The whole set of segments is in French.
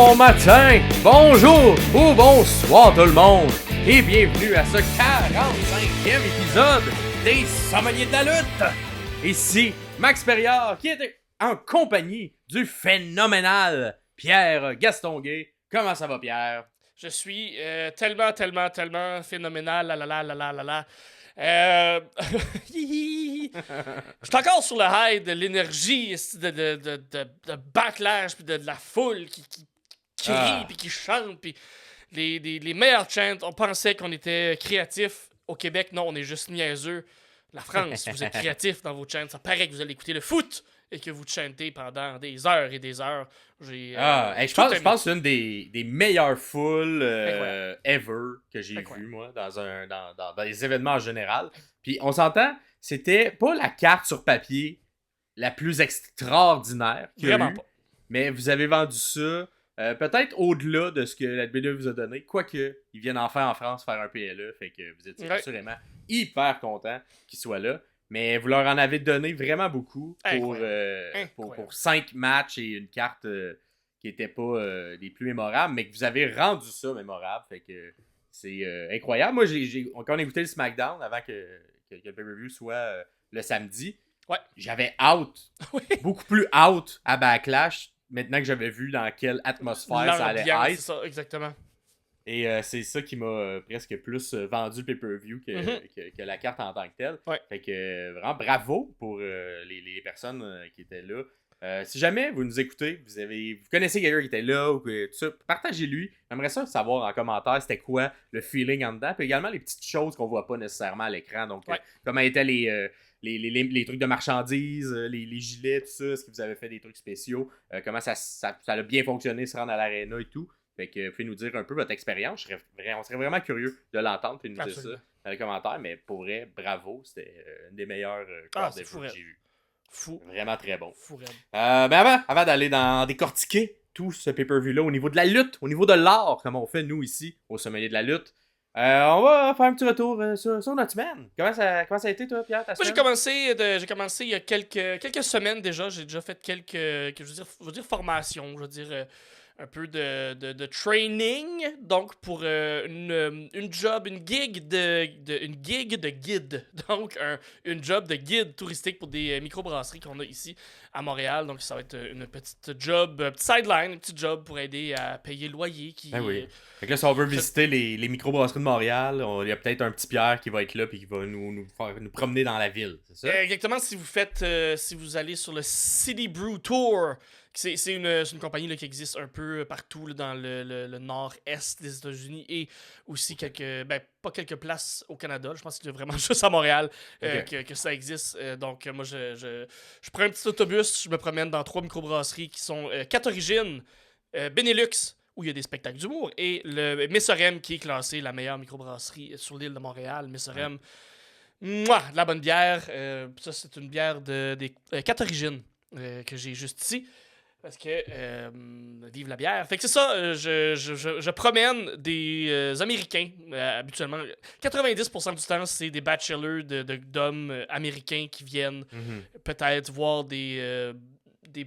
Bon matin, bonjour ou bonsoir tout le monde et bienvenue à ce 45e épisode des Sommeliers de la lutte. Ici Max Perriard qui est en compagnie du phénoménal Pierre Gastonguay. Comment ça va, Pierre? Je suis tellement phénoménal, Je suis encore sur le high de l'énergie, de backlash, puis de la foule qui crie, puis qui chante, puis les meilleurs chants. On pensait qu'on était créatifs. Au Québec, non, on est juste niaiseux. La France, vous êtes créatifs dans vos chants. Ça paraît que vous allez écouter le foot et que vous chantez pendant des heures et des heures. Je pense que c'est une des meilleures foules ever que j'ai vu, moi, dans les événements en général. Puis on s'entend, c'était pas la carte sur papier la plus extraordinaire qu'il y a eu, pas. Mais vous avez vendu ça peut-être au-delà de ce que la WWE vous a donné. Quoique, ils viennent enfin en France faire un PLE, fait que vous étiez assurément hyper content qu'ils soient là. Mais vous leur en avez donné vraiment beaucoup pour 5 matchs et une carte qui n'était pas des plus mémorables, mais que vous avez rendu ça mémorable. Fait que c'est incroyable. Moi, quand on a écouté le SmackDown avant que le pay-per-view soit le samedi, j'avais out, beaucoup plus out à Backlash, maintenant que j'avais vu dans quelle atmosphère ça allait être. C'est ça, exactement. Et c'est ça qui m'a presque plus vendu le pay-per-view que la carte en tant que telle. Fait que vraiment bravo pour les personnes qui étaient là. Si jamais vous nous écoutez, vous connaissez quelqu'un qui était là ou tout ça, partagez-lui. J'aimerais ça savoir en commentaire c'était quoi le feeling en dedans. Puis également les petites choses qu'on voit pas nécessairement à l'écran. Donc comment étaient les trucs de marchandises, les gilets, tout ça. Est-ce que vous avez fait des trucs spéciaux? Comment ça a bien fonctionné se rendre à l'aréna et tout. Fait que vous pouvez nous dire un peu votre expérience. On serait vraiment curieux de l'entendre et de nous dire ça dans les commentaires. Mais pour vrai, bravo. C'était une des meilleures cartes que j'ai vues. Fou. Vraiment très bon. Fou. Mais avant d'aller dans décortiquer tout ce pay-per-view-là au niveau de la lutte, au niveau de l'art, comme on fait nous ici au Sommelier de la lutte, on va faire un petit retour sur notre semaine. Comment ça a été, toi, Pierre, ta semaine? Moi, j'ai commencé il y a quelques semaines déjà. J'ai déjà fait quelques formations. Je veux dire un peu de training, donc pour une gig de guide, donc une job de guide touristique pour des microbrasseries qu'on a ici à Montréal. Donc ça va être une petite job, un petit sideline, un petit job pour aider à payer le loyer. Fait que là, si on veut visiter les microbrasseries de Montréal, il y a peut-être un petit Pierre qui va être là et qui va nous promener dans la ville, c'est ça? Exactement, si vous allez sur le City Brew Tour. C'est une compagnie là, qui existe un peu partout là, dans le nord-est des États-Unis et aussi pas quelques places au Canada. Je pense qu'il y a vraiment juste à Montréal que ça existe. Donc, moi, je prends un petit autobus, je me promène dans 3 microbrasseries qui sont 4 origines, Benelux, où il y a des spectacles d'humour, et le Messorem, qui est classé la meilleure microbrasserie sur l'île de Montréal. Messorem, de la bonne bière. Ça, c'est une bière des 4 origines que j'ai juste ici. Parce que, vive la bière. Fait que c'est ça, je promène des Américains, habituellement. 90% du temps, c'est des bachelors d'hommes américains qui viennent peut-être voir des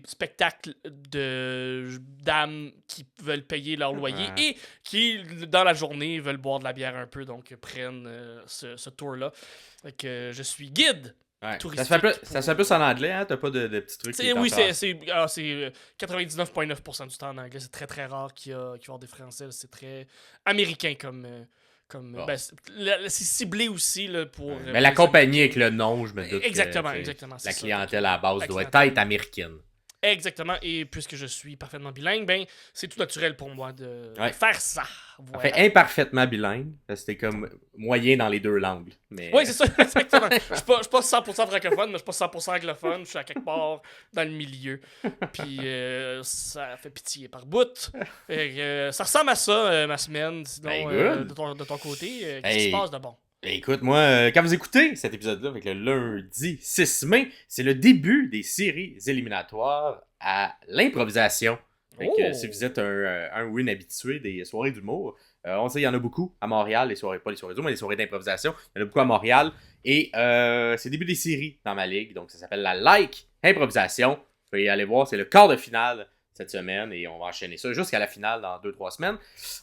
spectacles de dames qui veulent payer leur loyer et qui, dans la journée, veulent boire de la bière un peu, donc prennent ce tour-là. Fait que je suis guide. Ça se fait plus en anglais, hein? T'as pas de petits trucs. C'est 99,9% du temps en anglais. C'est très très rare qu'il y ait des Français. Là. C'est très américain comme c'est ciblé aussi là, pour. Mais la compagnie avec le nom, je me doute. Exactement. La clientèle à la base doit être américaine. Exactement, et puisque je suis parfaitement bilingue, c'est tout naturel pour moi de faire ça. Voilà. Fait imparfaitement bilingue, parce que c'était comme moyen dans les deux langues. Mais... Oui, c'est ça, exactement. Je suis pas 100% francophone, mais je suis pas 100% anglophone. Je suis à quelque part dans le milieu. Puis ça fait pitié par bout. Ça ressemble à ça, ma semaine, sinon, de ton côté. Qu'est-ce qui se passe de bon? Écoute, moi, quand vous écoutez cet épisode-là, avec le lundi 6 mai, c'est le début des séries éliminatoires à l'improvisation. Fait que si vous êtes un ou une habitué des soirées d'humour, on sait qu'il y en a beaucoup à Montréal, pas les soirées d'humour, mais les soirées d'improvisation. Il y en a beaucoup à Montréal. Et c'est le début des séries dans ma ligue, donc ça s'appelle la Like Improvisation. Vous pouvez aller voir, c'est le quart de finale cette semaine et on va enchaîner ça jusqu'à la finale dans 2-3 semaines.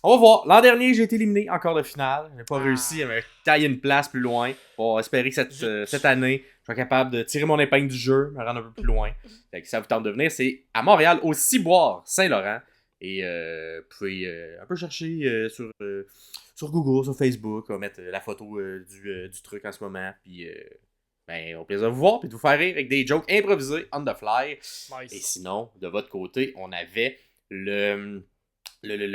On va voir. L'an dernier, j'ai été éliminé en quart de finale. Je n'ai pas réussi à me tailler une place plus loin. On va espérer que cette année, je sois capable de tirer mon épingle du jeu, me rendre un peu plus loin. Fait que si ça vous tente de venir, c'est à Montréal, au Ciboire Saint-Laurent. Et vous pouvez un peu chercher sur Google, sur Facebook. On va mettre la photo du truc en ce moment. Puis au plaisir de vous voir et de vous faire rire avec des jokes improvisés on the fly. Nice. Et sinon, de votre côté, on avait le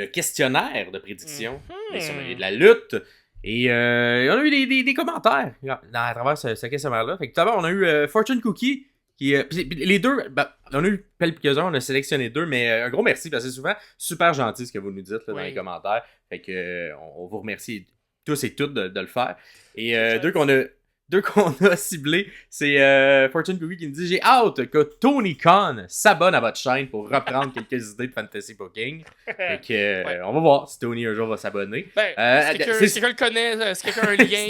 questionnaire de prédiction des sommeliers de la lutte. Et on a eu des commentaires à travers ce questionnaire-là. Fait que tout d'abord, on a eu Fortune Cookie. Les deux, on a eu quelques-uns, on a sélectionné 2, mais un gros merci parce que c'est souvent super gentil ce que vous nous dites là, dans les commentaires. Fait que on vous remercie tous et toutes de le faire. Et deux qu'on a ciblés, c'est Fortune Cookie qui nous dit: j'ai hâte que Tony Khan s'abonne à votre chaîne pour reprendre quelques idées de fantasy booking. Fait que on va voir si Tony un jour va s'abonner. Si quelqu'un le connaît, si quelqu'un a un lien,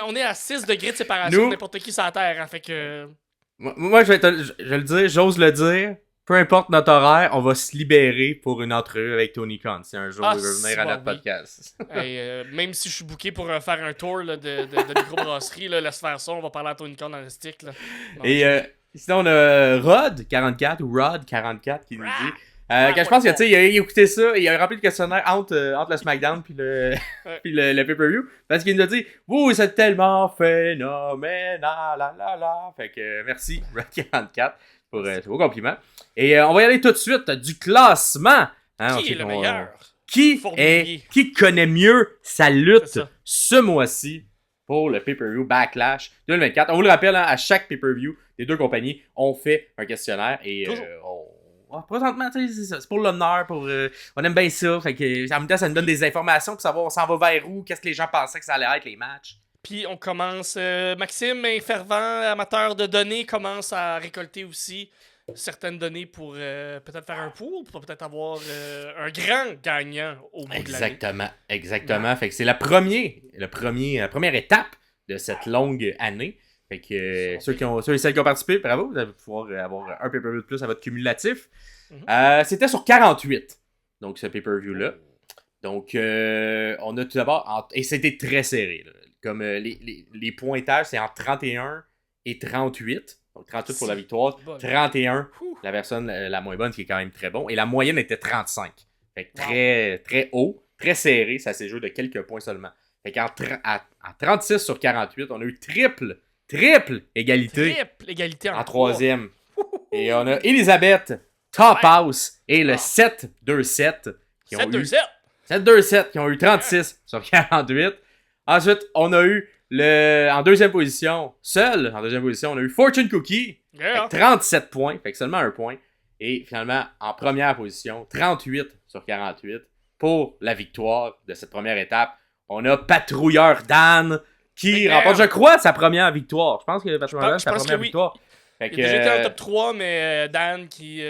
on est à 6 degrés de séparation de n'importe qui sur la Terre. Hein, fait que... Moi, je vais le dire, j'ose le dire. Peu importe notre horaire, on va se libérer pour une entrevue avec Tony Khan si un jour il veut venir à notre podcast. Même si je suis booké pour faire un tour là, de microbrasserie, laisse faire ça, on va parler à Tony Khan dans le stick. Là. Et sinon, on a Rod44 ou Rod44 qui nous dit... je pense que il a écouté ça, il a rempli le questionnaire entre le SmackDown puis le pay-per-view parce qu'il nous a dit: vous c'est tellement phénoménal, Fait que merci Red44 pour vos compliments. Et on va y aller tout de suite du classement. Qui est le meilleur? Qui connaît mieux sa lutte ce mois-ci pour le pay-per-view Backlash 2024. On vous le rappelle, à chaque pay-per-view des deux compagnies, on fait un questionnaire et présentement, c'est ça. C'est pour l'honneur, on aime bien ça. Fait que, en même temps, ça nous donne des informations pour savoir on s'en va vers où, qu'est-ce que les gens pensaient que ça allait être les matchs. Puis on commence, Maxime, un fervent amateur de données, commence à récolter aussi certaines données pour peut-être faire un pool, pour peut-être avoir un grand gagnant au bout de l'année. Exactement. Fait que c'est la première étape de cette longue année. Fait que ceux et celles qui ont participé, bravo, vous allez pouvoir avoir un pay-per-view de plus à votre cumulatif. C'était sur 48, donc ce pay-per-view-là. Donc, on a tout d'abord, et c'était très serré, là. Comme les pointages, c'est entre 31 et 38. Donc 38 pour la victoire, 31 la personne la moins bonne qui est quand même très bon. Et la moyenne était 35. Fait que très, très haut, très serré, ça s'est joué de quelques points seulement. Fait qu'à 36 sur 48, on a eu triple égalité. Triple égalité en troisième. Et on a Elisabeth, Top House et le 7-2-7 qui ont eu 7-2-7 qui ont eu 36 sur 48. Ensuite, on a eu en deuxième position, on a eu Fortune Cookie avec 37 points, fait que seulement un point. Et finalement, en première position, 38 sur 48 pour la victoire de cette première étape. On a Patrouilleur Dan qui remporte, je crois, sa première victoire. Je pense que Patrouilleur Dan, c'est sa première victoire. Fait que, il a déjà été en top 3, mais Dan qui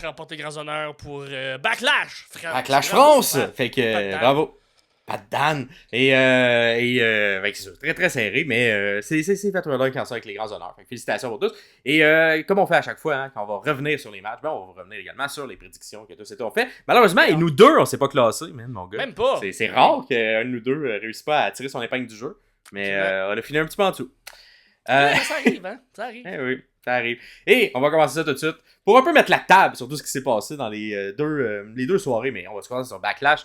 remporte les grands honneurs pour Backlash. Backlash France! Fait que bravo. Pas de Dan. Et c'est ça, très très serré, mais c'est Patrouilleur Dan qui en sort avec les grands honneurs. Fait que félicitations pour tous. Et comme on fait à chaque fois, quand on va revenir sur les matchs, on va revenir également sur les prédictions que tous et tout on fait. Malheureusement, et nous deux, on s'est pas classés, mon gars. Même pas. C'est rare qu'un de nous deux réussisse pas à tirer son épingle du jeu. Mais on a fini un petit peu en dessous. Ça arrive, hein? Ça arrive. Oui, ça arrive. Et on va commencer ça tout de suite. Pour un peu mettre la table sur tout ce qui s'est passé dans les deux soirées, mais on va se commencer sur Backlash.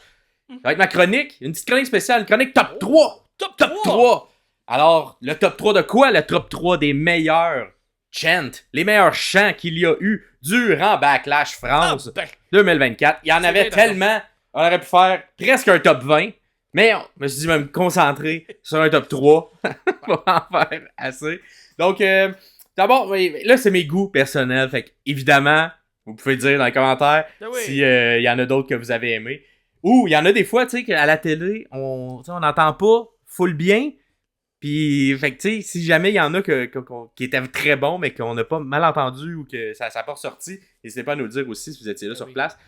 Ça va être ma chronique, une petite chronique spéciale, une chronique top 3. Top 3. Alors, le top 3 de quoi? Le top 3 des meilleurs chants, les meilleurs chants qu'il y a eu durant Backlash France 2024. Il y en avait tellement, on aurait pu faire presque un top 20. Mais je me suis dit, je vais me concentrer sur un top 3 pour en faire assez. Donc, d'abord, là, c'est mes goûts personnels. Fait que, évidemment, vous pouvez dire dans les commentaires s'il y en a d'autres que vous avez aimés. Ou il y en a des fois, tu sais, qu'à la télé, on n'entend pas full bien. Puis, fait que, tu sais, si jamais il y en a qui étaient très bons, mais qu'on n'a pas mal entendu ou que ça n'a pas ressorti, n'hésitez pas à nous le dire aussi si vous étiez là sur place.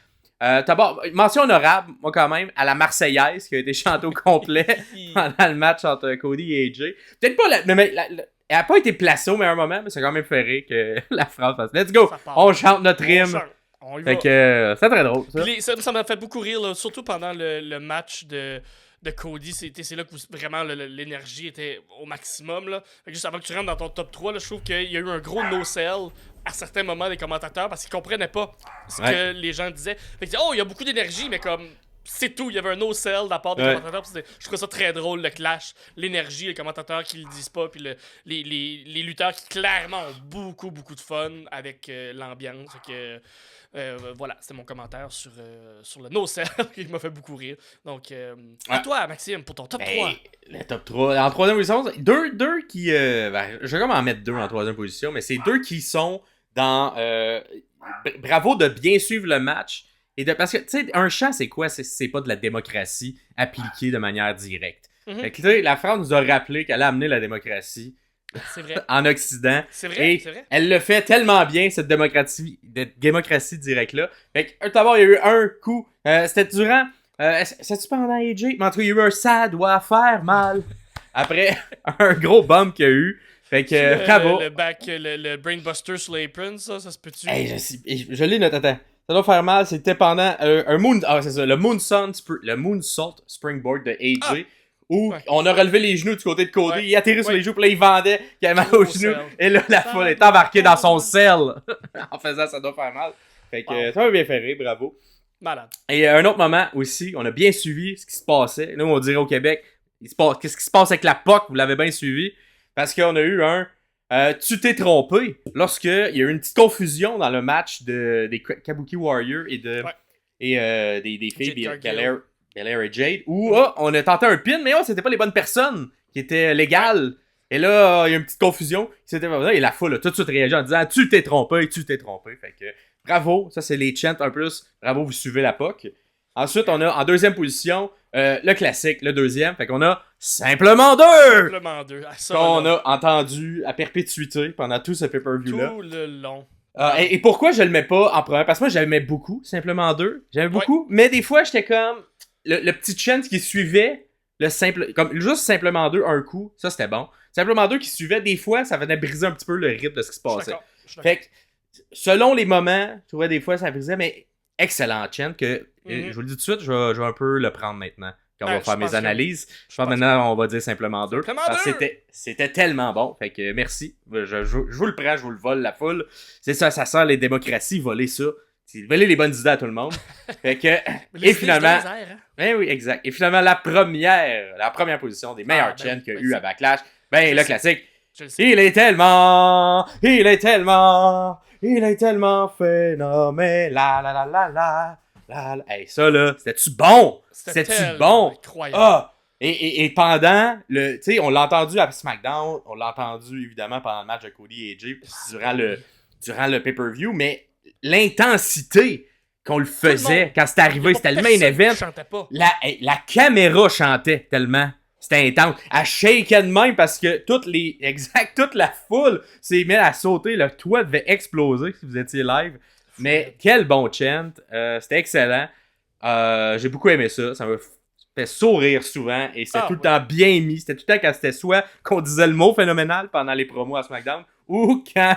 D'abord, mention honorable, moi quand même, à la Marseillaise qui a été chantée au complet pendant le match entre Cody et AJ. Peut-être pas elle n'a pas été placée au meilleur moment, mais c'est quand même fait rire que la France fasse. Let's go! On chante notre hymne. Fait que c'est très drôle, ça. Ça m'a fait beaucoup rire, là, surtout pendant le match de Cody. C'est là que vraiment l'énergie était au maximum. Là. Fait que juste avant que tu rentres dans ton top 3, là, je trouve qu'il y a eu un gros no-sell à certains moments des commentateurs parce qu'ils comprenaient pas ce que les gens disaient. Fait qu'ils disaient, oh, il y a beaucoup d'énergie, mais comme... C'est tout, il y avait un no-sell de la part des commentateurs. Je trouvais ça très drôle, le clash, l'énergie, les commentateurs qui le disent pas, puis les lutteurs qui clairement ont beaucoup, beaucoup de fun avec l'ambiance. Voilà, c'était mon commentaire sur le no-sell qui m'a fait beaucoup rire. Donc, à toi, Maxime, pour ton top 3. Le top 3. En troisième position, deux qui... je vais comme en mettre deux en troisième position, mais c'est deux qui sont dans... bravo de bien suivre le match. Parce que, tu sais, un chant, c'est quoi? C'est pas de la démocratie appliquée de manière directe. Fait que, tu sais, la France nous a rappelé qu'elle a amené la démocratie en Occident. C'est vrai. Elle le fait tellement bien, cette démocratie directe-là. Fait que, d'abord, il y a eu un coup. C'était durant... c'était-tu pendant AJ? Mais en tout cas, il y a eu un ça doit faire mal. Après, un gros bump qu'il y a eu. Fait que, bravo. Le brainbuster sur l'apron, ça se peut-tu? Hey, je l'ai noté, attends. Ça doit faire mal, c'était pendant le Moonsault Springboard de AJ, où on a relevé les genoux du côté de Cody, il atterrit sur les genoux, puis là il vendait, il avait mal aux genoux, et là la foule est embarquée dans son sel en faisant ça doit faire mal. Fait que ça m'a bien fait rire, bravo. Malade. Et un autre moment aussi, on a bien suivi ce qui se passait. Nous on dirait au Québec, qu'est-ce qui se passe avec la POC, vous l'avez bien suivi, parce qu'on a eu tu t'es trompé lorsqu'il y a eu une petite confusion dans le match des Kabuki Warriors et des filles Belair et Jade où on a tenté un pin mais c'était pas les bonnes personnes qui étaient légales et là il y a une petite confusion et la foule a tout de suite réagi en disant tu t'es trompé fait que bravo, ça c'est les chants un plus, bravo vous suivez la POC. Ensuite on a en deuxième position le classique, le deuxième, fait qu'on a Simplement 2! Simplement 2. Qu'on a entendu à perpétuité pendant tout ce pay-per-view-là. Tout le long. Et pourquoi je le mets pas en première? Parce que moi, j'aimais beaucoup Simplement 2. J'aimais beaucoup. Mais des fois, j'étais comme... Le petit chant qui suivait, comme juste Simplement 2, un coup, ça c'était bon. Simplement 2 qui suivait, des fois, ça venait briser un petit peu le rythme de ce qui se passait. Fait que, selon les moments, je trouvais des fois, ça brisait, mais excellent chant que, je vous le dis tout de suite, je vais un peu le prendre maintenant. Quand on va faire mes analyses. Je pense maintenant, on va dire simplement 2. Parce que c'était tellement bon. Fait que merci. Je vous le prends, je vous le vole, la foule. C'est ça, ça sert les démocraties, voler ça. Voler les bonnes idées à tout le monde. Fait que. Et finalement. Oui, exact. Et finalement, la première position des meilleurs chants qu'il y a eu à Backlash. Le classique. Il est tellement phénoménal. Hey, ça là, c'était-tu bon? C'était-tu bon? Incroyable. Et pendant tu sais, on l'a entendu à SmackDown, on l'a entendu évidemment pendant le match de Cody et AJ durant le pay-per-view, mais l'intensité qu'on le faisait quand c'était arrivé, c'était le main event. La caméra chantait tellement. C'était intense. Elle shakeait de même parce que toute la foule s'est mise à sauter. Le toit devait exploser si vous étiez live. Mais quel bon chant. C'était excellent. J'ai beaucoup aimé ça. Ça me fait sourire souvent. Et c'était tout le temps bien mis. C'était tout le temps quand c'était soit qu'on disait le mot phénoménal pendant les promos à SmackDown ou quand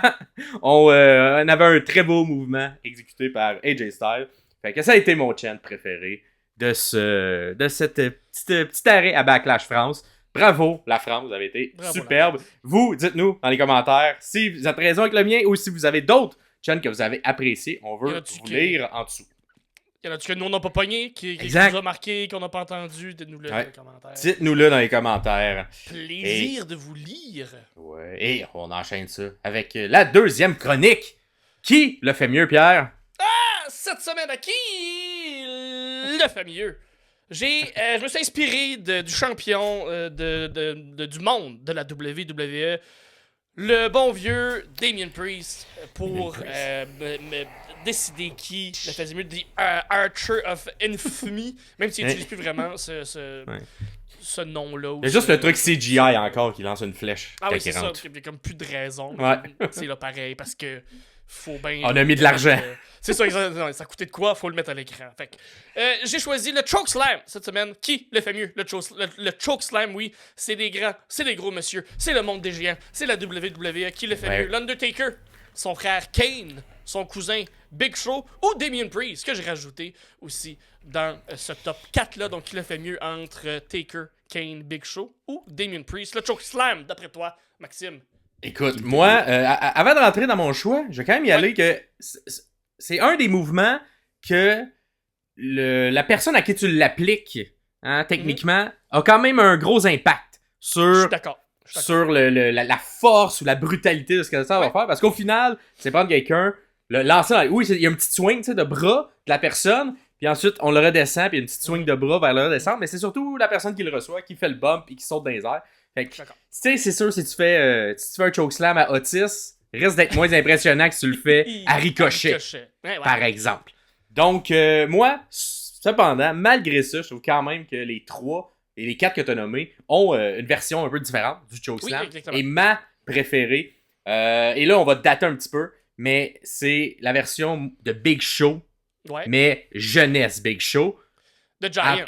on avait un très beau mouvement exécuté par AJ Styles. Fait que ça a été mon chant préféré de cette petite arrêt à Backlash France. Bravo, la France, vous avez été superbe. Vous, dites-nous dans les commentaires si vous êtes raison avec le mien ou si vous avez d'autres chants que vous avez appréciés. On veut vous lire en dessous. Y en a-tu que nous on n'a pas pogné, qui nous a marqué, qu'on n'a pas entendu? Dites-nous-le dans les commentaires. Dites-nous-le dans les commentaires. Plaisir de vous lire. Ouais, et on enchaîne ça avec la deuxième chronique. Qui le fait mieux, Pierre? Cette semaine, à qui le fait mieux? Je me suis inspiré du champion du monde de la WWE, le bon vieux Damien Priest, pour me décider qui le faisait mieux. The Archer of Infamy, même s'il n'utilise plus vraiment ce nom-là. Il y a juste le truc CGI encore qui lance une flèche. Ah oui, c'est ça. Il n'y a comme plus de raison. C'est là pareil, parce que faut bien... On a mis de l'argent. C'est ça, exactement. Ça coûtait de quoi? Faut le mettre à l'écran. Fait que, j'ai choisi le Chokeslam cette semaine. Qui le fait mieux? Le Chokeslam, oui. C'est des grands, c'est des gros monsieur. C'est le monde des géants. C'est la WWE. Qui le fait mieux? L'Undertaker, son frère Kane son cousin Big Show ou Damien Priest, que j'ai rajouté aussi dans ce top 4-là. Donc, qui le fait mieux entre Taker, Kane, Big Show ou Damien Priest? Le Chokeslam, d'après toi, Maxime? Écoute, moi, avant de rentrer dans mon choix, je vais quand même y aller que c'est un des mouvements que la personne à qui tu l'appliques, hein, techniquement, a quand même un gros impact sur la force ou la brutalité de ce que ça va faire. Parce qu'au final, c'est prendre quelqu'un, lancer oui, il y a un petit swing de bras de la personne, puis ensuite on le redescend, puis il y a une petite swing de bras vers le redescendre, mais c'est surtout la personne qui le reçoit, qui fait le bump et qui saute dans les airs. Fait que, tu sais, c'est sûr, si tu fais un chokeslam à Otis, risque d'être moins impressionnant que si tu le fais à Ricochet, par exemple. Donc, moi, cependant, malgré ça, je trouve quand même que les 3 et les 4 que tu as nommés ont une version un peu différente du chokeslam. Et ma préférée, et là, on va dater un petit peu, mais c'est la version de Big Show, mais jeunesse Big Show. The Giant.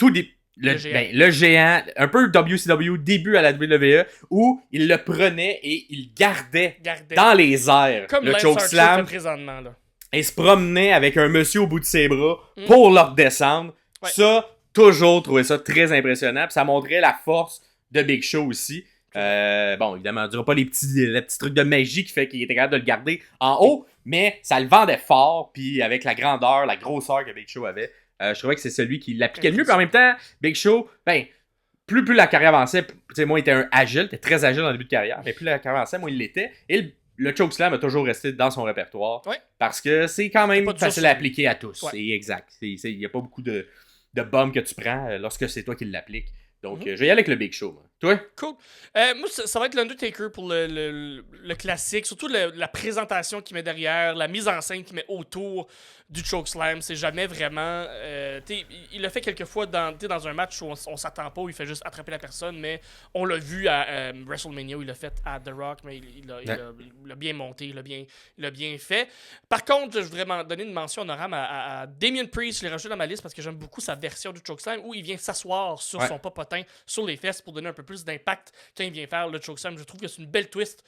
Le géant, un peu WCW, début à la WWE, où il le prenait et il gardait dans les airs comme le chokeslam présentement, là. Et se promenait avec un monsieur au bout de ses bras pour le redescendre. Ouais. Ça, toujours trouvé ça très impressionnant. Puis ça montrait la force de Big Show aussi. Bon, évidemment, on ne dira pas les petits trucs de magie qui fait qu'il était capable de le garder en haut, mais ça le vendait fort, puis avec la grandeur, la grosseur que Big Show avait. Je trouvais que c'est celui qui l'appliquait le mieux. Puis en même temps, Big Show, ben, plus la carrière avançait, moi, il était il était très agile dans le début de carrière, mais plus la carrière avançait, moi, il l'était. Et le chokeslam a toujours resté dans son répertoire. Parce que c'est quand même facile à appliquer à tous. C'est exact. Il n'y a pas beaucoup de bombes que tu prends lorsque c'est toi qui l'appliques. Donc, je vais y aller avec le Big Show. Moi. Toi? Cool. Moi, ça va être l'Undertaker pour le classique. Surtout la présentation qu'il met derrière, la mise en scène qu'il met autour du chokeslam. C'est jamais vraiment... il l'a fait quelques fois dans un match où on s'attend pas, où il fait juste attraper la personne, mais on l'a vu à WrestleMania où il l'a fait à The Rock, mais il a bien monté, il l'a bien fait. Par contre, je voudrais donner une mention honorable à Damien Priest. Je l'ai rajouté dans ma liste parce que j'aime beaucoup sa version du chokeslam où il vient s'asseoir sur son popotin, sur les fesses pour donner un peu plus d'impact quand il vient faire le chokeslam. Je trouve que c'est une belle twist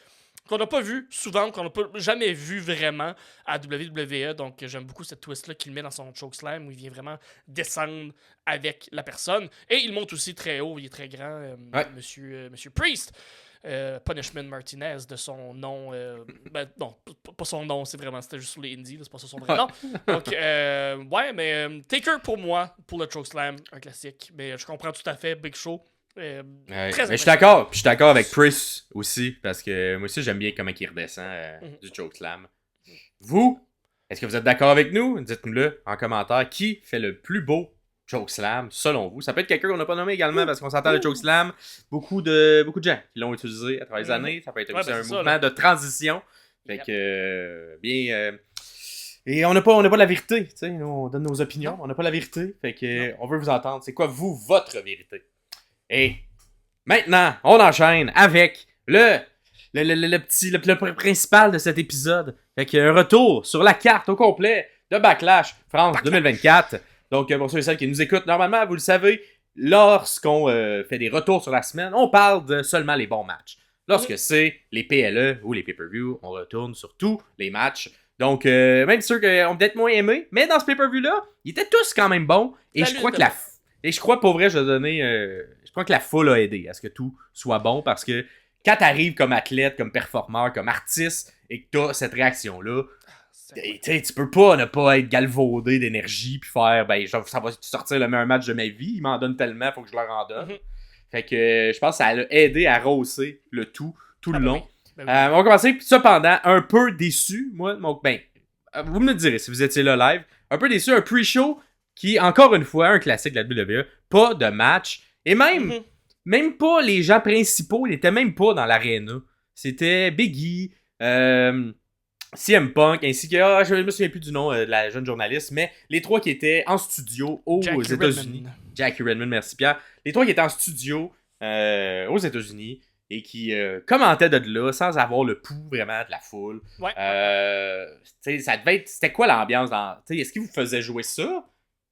qu'on n'a pas vu souvent, qu'on n'a jamais vu vraiment à WWE. Donc, j'aime beaucoup cette twist-là qu'il met dans son chokeslam où il vient vraiment descendre avec la personne. Et il monte aussi très haut, il est très grand, Monsieur Priest. Punishment Martinez de son nom. Non, pas son nom, c'était juste sur les indies, c'est pas ça son vrai nom. Donc, mais Taker pour moi, pour le chokeslam, un classique. Mais je comprends tout à fait, Big Show. Mais je suis d'accord. Je suis d'accord avec Chris aussi, parce que moi aussi j'aime bien comment il redescend du chokeslam. Vous, est-ce que vous êtes d'accord avec nous? Dites-nous-le en commentaire. Qui fait le plus beau chokeslam selon vous? Ça peut être quelqu'un qu'on n'a pas nommé également, parce qu'on s'entend le chokeslam. Beaucoup de gens qui l'ont utilisé à travers les années. Ça peut être aussi un mouvement de transition. Fait que et on n'a pas la vérité, tu sais, on donne nos opinions, on n'a pas la vérité. Fait que on veut vous entendre. C'est quoi votre vérité? Et maintenant, on enchaîne avec le principal de cet épisode. Fait qu'il y a un retour sur la carte au complet de Backlash France 2024. Donc, pour ceux et celles qui nous écoutent, normalement, vous le savez, lorsqu'on fait des retours sur la semaine, on parle de seulement les bons matchs. Lorsque c'est les PLE ou les pay-per-view, on retourne sur tous les matchs. Donc, même ceux qui ont peut-être moins aimé, mais dans ce pay-per-view-là, ils étaient tous quand même bons. Et je crois pour vrai, je vais donner... je crois que la foule a aidé à ce que tout soit bon, parce que quand t'arrives comme athlète, comme performeur, comme artiste, et que t'as cette réaction-là, tu peux pas ne pas être galvaudé d'énergie puis faire, ça va sortir le meilleur match de ma vie, il m'en donne tellement, faut que je leur en donne. Fait que je pense que ça a aidé à rosser le tout le long. On va commencer, cependant, un peu déçu, moi, vous me direz si vous étiez là live, un peu déçu, un pre-show qui, encore une fois, un classique de la WWE, pas de match, et même pas les gens principaux, ils n'étaient même pas dans l'aréna. C'était Big E, CM Punk, ainsi que, je me souviens plus du nom de la jeune journaliste, mais les 3 qui étaient en studio aux États-Unis. Jackie Redmond, merci Pierre. Les 3 qui étaient en studio aux États-Unis et qui commentaient de là sans avoir le pouls vraiment de la foule. Ça devait être... C'était quoi l'ambiance dans... Est-ce qu'ils vous faisaient jouer ça?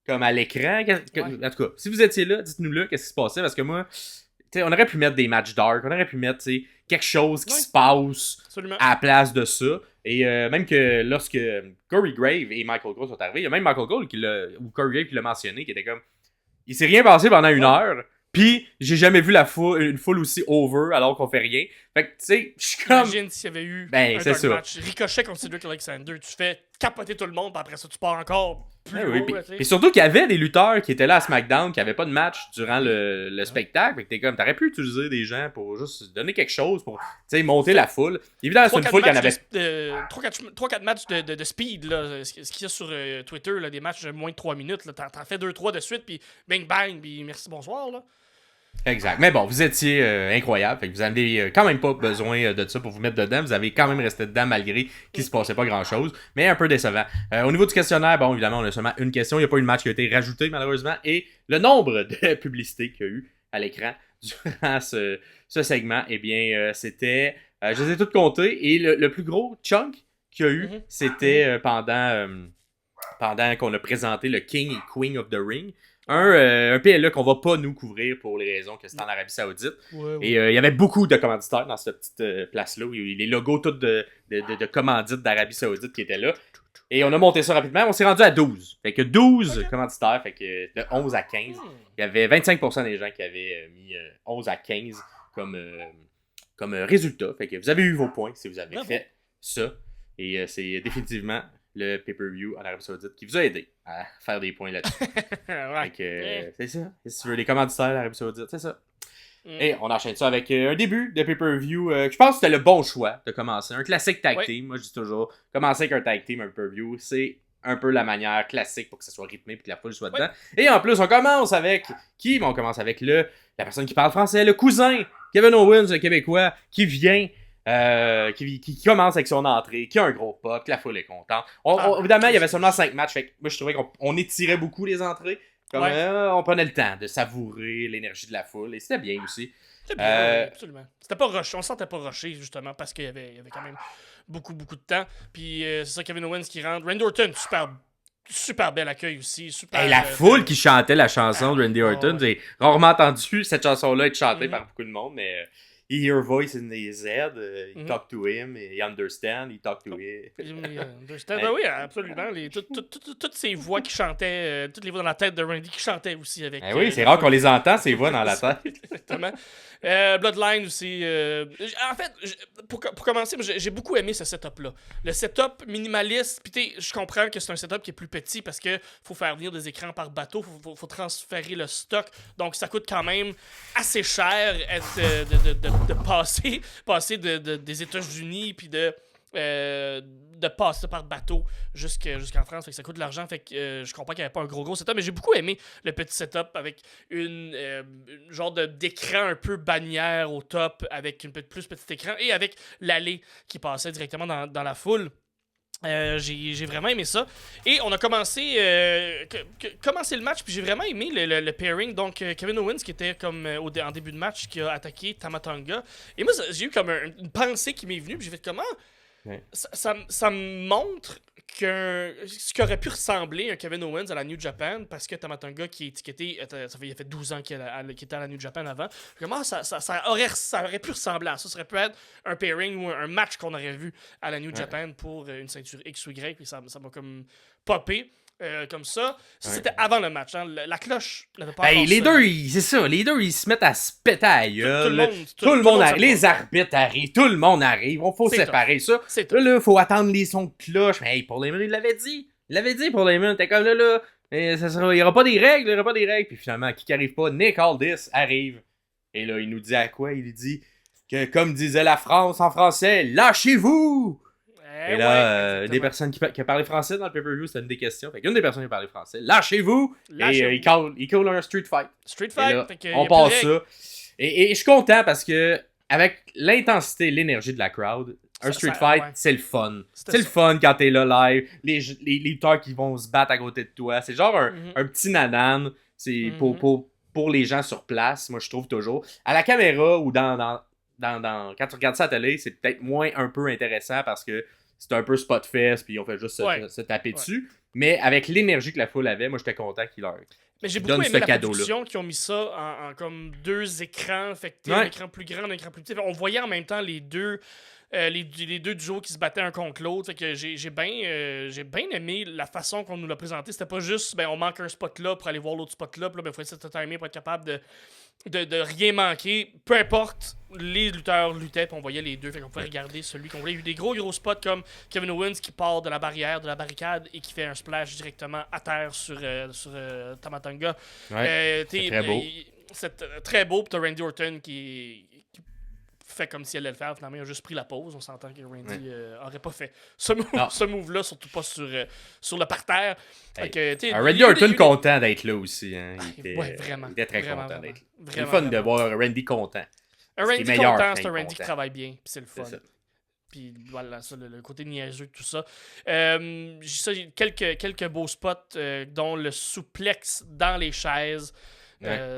Comme à l'écran? En tout cas, si vous étiez là, dites-nous-le, qu'est-ce qui se passait? Parce que moi, on aurait pu mettre des matchs dark, on aurait pu mettre quelque chose qui se passe à la place de ça. Et même que lorsque Corey Grave et Michael Cole sont arrivés, il y a même Michael Cole ou Corey Grave qui l'a mentionné, qui était comme, il s'est rien passé pendant une heure. Pis, j'ai jamais vu une foule aussi over alors qu'on fait rien. Fait que, tu sais, je suis comme... Imagine s'il y avait eu un dark match. Ricochet contre Cedric Alexander, tu fais capoter tout le monde, pis après ça, tu pars encore plus haut. Puis surtout qu'il y avait des lutteurs qui étaient là à SmackDown, qui n'avaient pas de match durant le spectacle. Fait que t'es comme, t'aurais pu utiliser des gens pour juste donner quelque chose, pour, tu sais, monter la foule. Évidemment, c'est une foule qui en avait... 3-4 matchs de speed, là, ce qu'il y a sur Twitter, là, des matchs de moins de 3 minutes. Là, t'en fais 2-3 de suite, puis bang bang, puis merci, bonsoir, là. Exact. Mais bon, vous étiez incroyable. Fait que vous avez quand même pas besoin de ça pour vous mettre dedans. Vous avez quand même resté dedans malgré qu'il se passait pas grand-chose. Mais un peu décevant. Au niveau du questionnaire, bon, évidemment, on a seulement une question. Il n'y a pas eu de match qui a été rajouté, malheureusement. Et le nombre de publicités qu'il y a eu à l'écran durant ce segment, eh bien, c'était... je les ai toutes comptées. Et le plus gros chunk qu'il y a eu, c'était pendant qu'on a présenté le King et Queen of the Ring. Un PLE qu'on va pas nous couvrir pour les raisons que c'est en Arabie Saoudite. Et il y avait beaucoup de commanditaires dans cette petite place-là. Il y a eu les logos tous de commandites d'Arabie Saoudite qui étaient là. Et on a monté ça rapidement. On s'est rendu à 12. Fait que 12 commanditaires. Fait que de 11 à 15. Il y avait 25% des gens qui avaient mis 11 à 15 comme résultat. Fait que vous avez eu vos points si vous avez fait ça. Et c'est définitivement le pay-per-view en Arabie Saoudite qui vous a aidé à faire des points là-dessus. Fait que, c'est ça. Si tu veux les commanditaires d'Arabie Saoudite, c'est ça. Et on enchaîne ça avec un début de pay-per-view. Je pense que c'était le bon choix de commencer. Un classique tag team. Moi, je dis toujours, commencer avec un tag team, un pay-per-view, c'est un peu la manière classique pour que ça soit rythmé et que la foule soit dedans. Et en plus, on commence avec qui? On commence avec la personne qui parle français, le cousin, Kevin Owens, le Québécois, qui vient... qui commence avec son entrée, qui a un gros pop, que la foule est contente. Évidemment, il y avait seulement 5 matchs, fait que moi je trouvais qu'on étirait beaucoup les entrées. Comme on prenait le temps de savourer l'énergie de la foule, et c'était bien aussi. C'était bien, absolument. C'était pas rushé, on se sentait pas rushé justement parce qu'il y avait quand même beaucoup de temps. Puis c'est ça, Kevin Owens qui rentre. Randy Orton, super bel accueil aussi. Super, la foule qui chantait la chanson de Randy Orton, j'ai rarement entendu cette chanson-là être chantée par beaucoup de monde, mais... He hear voice in his head, he talk to him, he understand, he talk to him. Ben oui, absolument. Toutes ces voix qui chantaient, toutes les voix dans la tête de Randy qui chantaient aussi avec. Oui, c'est rare qu'on les entend, ces voix dans la tête. Exactement. Bloodline aussi. En fait, pour commencer, j'ai beaucoup aimé ce setup-là. Le setup minimaliste, puis je comprends que c'est un setup qui est plus petit parce que faut faire venir des écrans par bateau, faut transférer le stock, donc ça coûte quand même assez cher de passer des États-Unis puis de passer par bateau jusqu'en France. Fait que ça coûte de l'argent. Fait que je comprends qu'il n'y avait pas un gros setup, mais j'ai beaucoup aimé le petit setup avec une genre d'écran un peu bannière au top, avec un peu plus petit écran et avec l'allée qui passait directement dans la foule. J'ai vraiment aimé ça. Et on a commencé le match, puis j'ai vraiment aimé le pairing. Donc, Kevin Owens, qui était comme en début de match, qui a attaqué Tama Tonga. Et moi, j'ai eu comme une pensée qui m'est venue, puis j'ai fait comment ça me montre ce qui aurait pu ressembler un Kevin Owens à la New Japan, parce que Tama Tonga, qui est étiqueté, il a fait 12 ans qu'il était à la New Japan avant. Comment ça aurait pu ressembler à ça? Ça aurait pu être un pairing ou un match qu'on aurait vu à la New Japan pour une ceinture X ou Y, puis ça m'a comme popé. Comme ça. C'était avant le match. Hein. La cloche n'avait pas les deux, c'est ça. Les deux, ils se mettent à se péter à la gueule. Tout le monde arrive. Les arbitres arrivent. Tout le monde arrive. Il faut séparer ça. Là, il faut attendre les sons de cloche. Mais pour les minutes, il l'avait dit. Il l'avait dit pour les minutes. T'es comme là. Il n'y aura pas des règles. Puis finalement, qui arrive pas, Nick Aldis arrive. Et là, il nous dit à quoi? Il dit que, comme disait la France en français, lâchez-vous! Et là, des personnes qui ont parlé français dans le pay-per-view, c'était une des questions. Fait qu'une des personnes qui a parlé français, lâchez-vous! Et il call un street fight. Là, on passe ça. Et je suis content parce que, avec l'intensité et l'énergie de la crowd, un street fight, c'est le fun. C'est le fun quand t'es là live. Les lutteurs qui vont se battre à côté de toi. C'est genre un petit nanan. C'est pour les gens sur place, moi je trouve toujours. À la caméra ou quand tu regardes ça à la télé, c'est peut-être moins un peu intéressant parce que c'est un peu spot fest puis on fait juste se taper dessus. Mais avec l'énergie que la foule avait, moi j'étais content qu'il leur... Mais j'ai beaucoup aimé la production qui ont mis ça en comme 2 écrans, fait que un écran plus grand, un écran plus petit. On voyait en même temps les deux duos qui se battaient un contre l'autre. Fait que j'ai bien aimé la façon qu'on nous l'a présenté. C'était pas juste on manque un spot là pour aller voir l'autre spot là, puis là, il faut essayer de timer pour être capable de rien manquer. Peu importe, les lutteurs luttaient, puis on voyait les deux. Fait qu'on pouvait regarder celui qu'on voulait. Il y a eu des gros spots comme Kevin Owens qui part de la barricade et qui fait un splash directement à terre sur Tama Tonga. C'est très beau. C'est très beau. Puis t'as Randy Orton qui fait comme si elle allait le faire. Finalement, il a juste pris la pause. On s'entend que Randy aurait pas fait ce move-là, surtout pas sur le parterre. Randy Orton content d'être là aussi. Hein. Il était très content d'être là. C'est le fun de voir Randy content. Un Randy content, c'est un Randy qui travaille bien. Puis c'est le fun. Puis voilà, ça, le côté niaiseux, tout ça. J'ai quelques beaux spots, dont le souplex dans les chaises.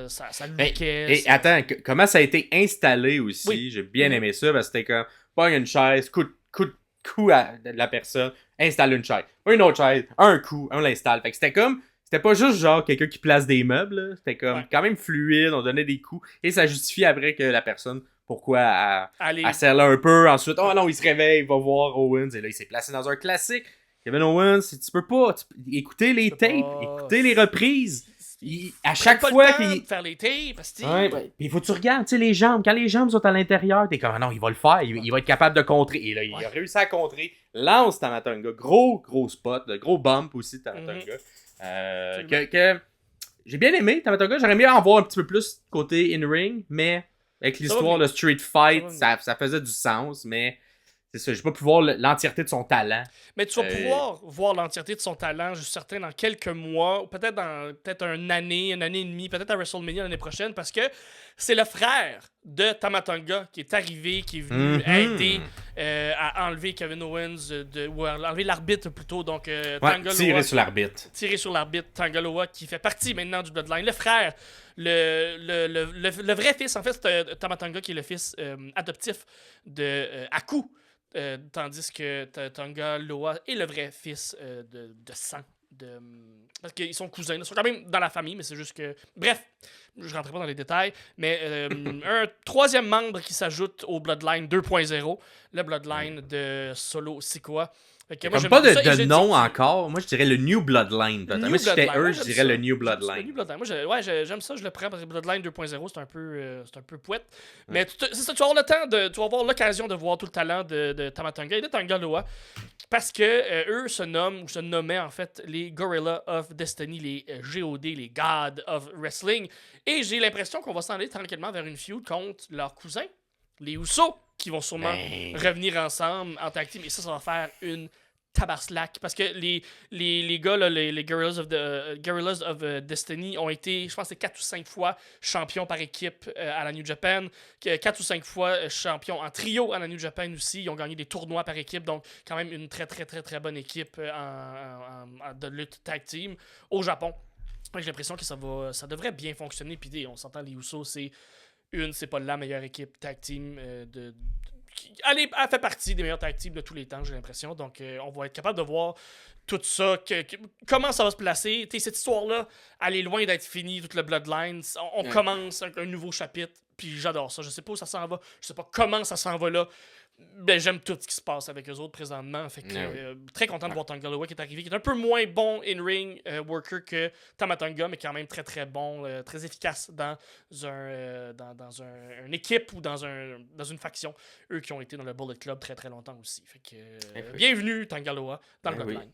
Ça lookait. Et attends, comment ça a été installé aussi? Oui. J'ai bien aimé ça parce que c'était comme pogne une chaise, coup à la personne, installe une chaise. Une autre chaise, un coup, on l'installe. Fait que c'était pas juste genre quelqu'un qui place des meubles, là. C'était comme quand même fluide, on donnait des coups et ça justifie après que la personne, pourquoi elle serre là un peu, ensuite, oh non, il se réveille, il va voir Owens et là il s'est placé dans un classique. Kevin Owens, tu peux pas écouter les tapes, écouter les reprises. À chaque fois qu'il faire les tapes, il faut que tu regardes, tu sais, les jambes. Quand les jambes sont à l'intérieur, t'es comme non, il va le faire, il va être capable de contrer. Et là, il a réussi à contrer. Lance Tama Tonga, gros spot, gros bump aussi Tama Tonga. Que j'ai bien aimé Tama Tonga. J'aurais aimé en voir un petit peu plus côté in-ring, mais avec l'histoire de Street Fight, ça faisait du sens, mais c'est ça, j'ai pas pu voir l'entièreté de son talent. Mais tu vas pouvoir voir l'entièreté de son talent, je suis certain, dans quelques mois, ou peut-être dans une année et demie, peut-être à WrestleMania l'année prochaine, parce que c'est le frère de Tama Tonga qui est arrivé, qui est venu aider à enlever Kevin Owens, ou à enlever l'arbitre plutôt. Donc, tirer sur l'arbitre. Tirer sur l'arbitre, Tanga Loa, qui fait partie maintenant du Bloodline. Le frère, le vrai fils, en fait, c'est Tama Tonga qui est le fils adoptif de Aku. Tandis que Tonga Loa est le vrai fils de sang. Parce qu'ils sont cousins. Ils sont quand même dans la famille, mais c'est juste que... Bref, je ne rentrerai pas dans les détails. Mais un troisième membre qui s'ajoute au Bloodline 2.0, le Bloodline de Solo Sikoa. Comme pas de nom encore. Moi, je dirais le New Bloodline. Moi, si j'étais eux, je dirais le New Bloodline. Moi, j'aime ça, je le prends parce que Bloodline 2.0, c'est un peu pouette. Mais c'est ça, tu vas avoir le temps tu vas avoir l'occasion de voir tout le talent de Tama Tonga et de Tanga Loa. Parce que eux se nommaient en fait les Gorilla of Destiny, les GOD, les God of Wrestling. Et j'ai l'impression qu'on va s'en aller tranquillement vers une feud contre leurs cousins, les Usos, qui vont sûrement revenir ensemble en tag team. Et ça va faire une tabarslack. Parce que les gars, là, les Gorillas of Destiny ont été, je pense, 4 ou 5 fois champions par équipe à la New Japan. 4 ou 5 fois champions en trio à la New Japan aussi. Ils ont gagné des tournois par équipe. Donc, quand même, une très, très, très, très bonne équipe de lutte tag team au Japon. J'ai l'impression que ça devrait bien fonctionner. Puis, on s'entend, les Usos, c'est pas la meilleure équipe tag team elle fait partie des meilleurs tag teams de tous les temps, j'ai l'impression. Donc, on va être capable de voir tout ça, comment ça va se placer. Cette histoire-là, elle est loin d'être finie, toute le Bloodline. On commence un nouveau chapitre, puis j'adore ça. Je sais pas où ça s'en va, je sais pas comment ça s'en va là. Ben, j'aime tout ce qui se passe avec eux autres présentement. Fait que, très content de voir Tonga Loa qui est arrivé, qui est un peu moins bon in-ring worker que Tama Tonga, mais quand même très très bon, très efficace dans une équipe ou dans une faction. Eux qui ont été dans le Bullet Club très très longtemps aussi. Fait que, bienvenue Tonga Loa dans le Bloodline.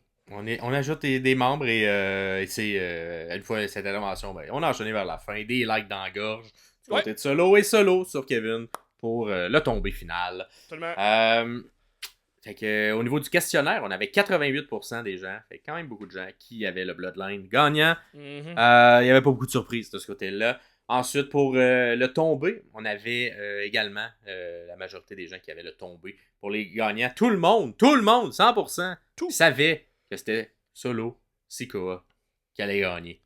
On ajoute des membres et c'est une fois cette intervention, on a enchaîné vers la fin, des likes dans la gorge. Du côté de solo sur Kevin pour le tombé final. Fait que, au niveau du questionnaire, on avait 88% des gens, fait quand même beaucoup de gens qui avaient le Bloodline gagnant. Il n'y avait pas beaucoup de surprises de ce côté-là. Ensuite, pour le tombé, on avait également la majorité des gens qui avaient le tombé. Pour les gagnants, tout le monde, 100%, savait que c'était Solo Sikoa qui allait gagner.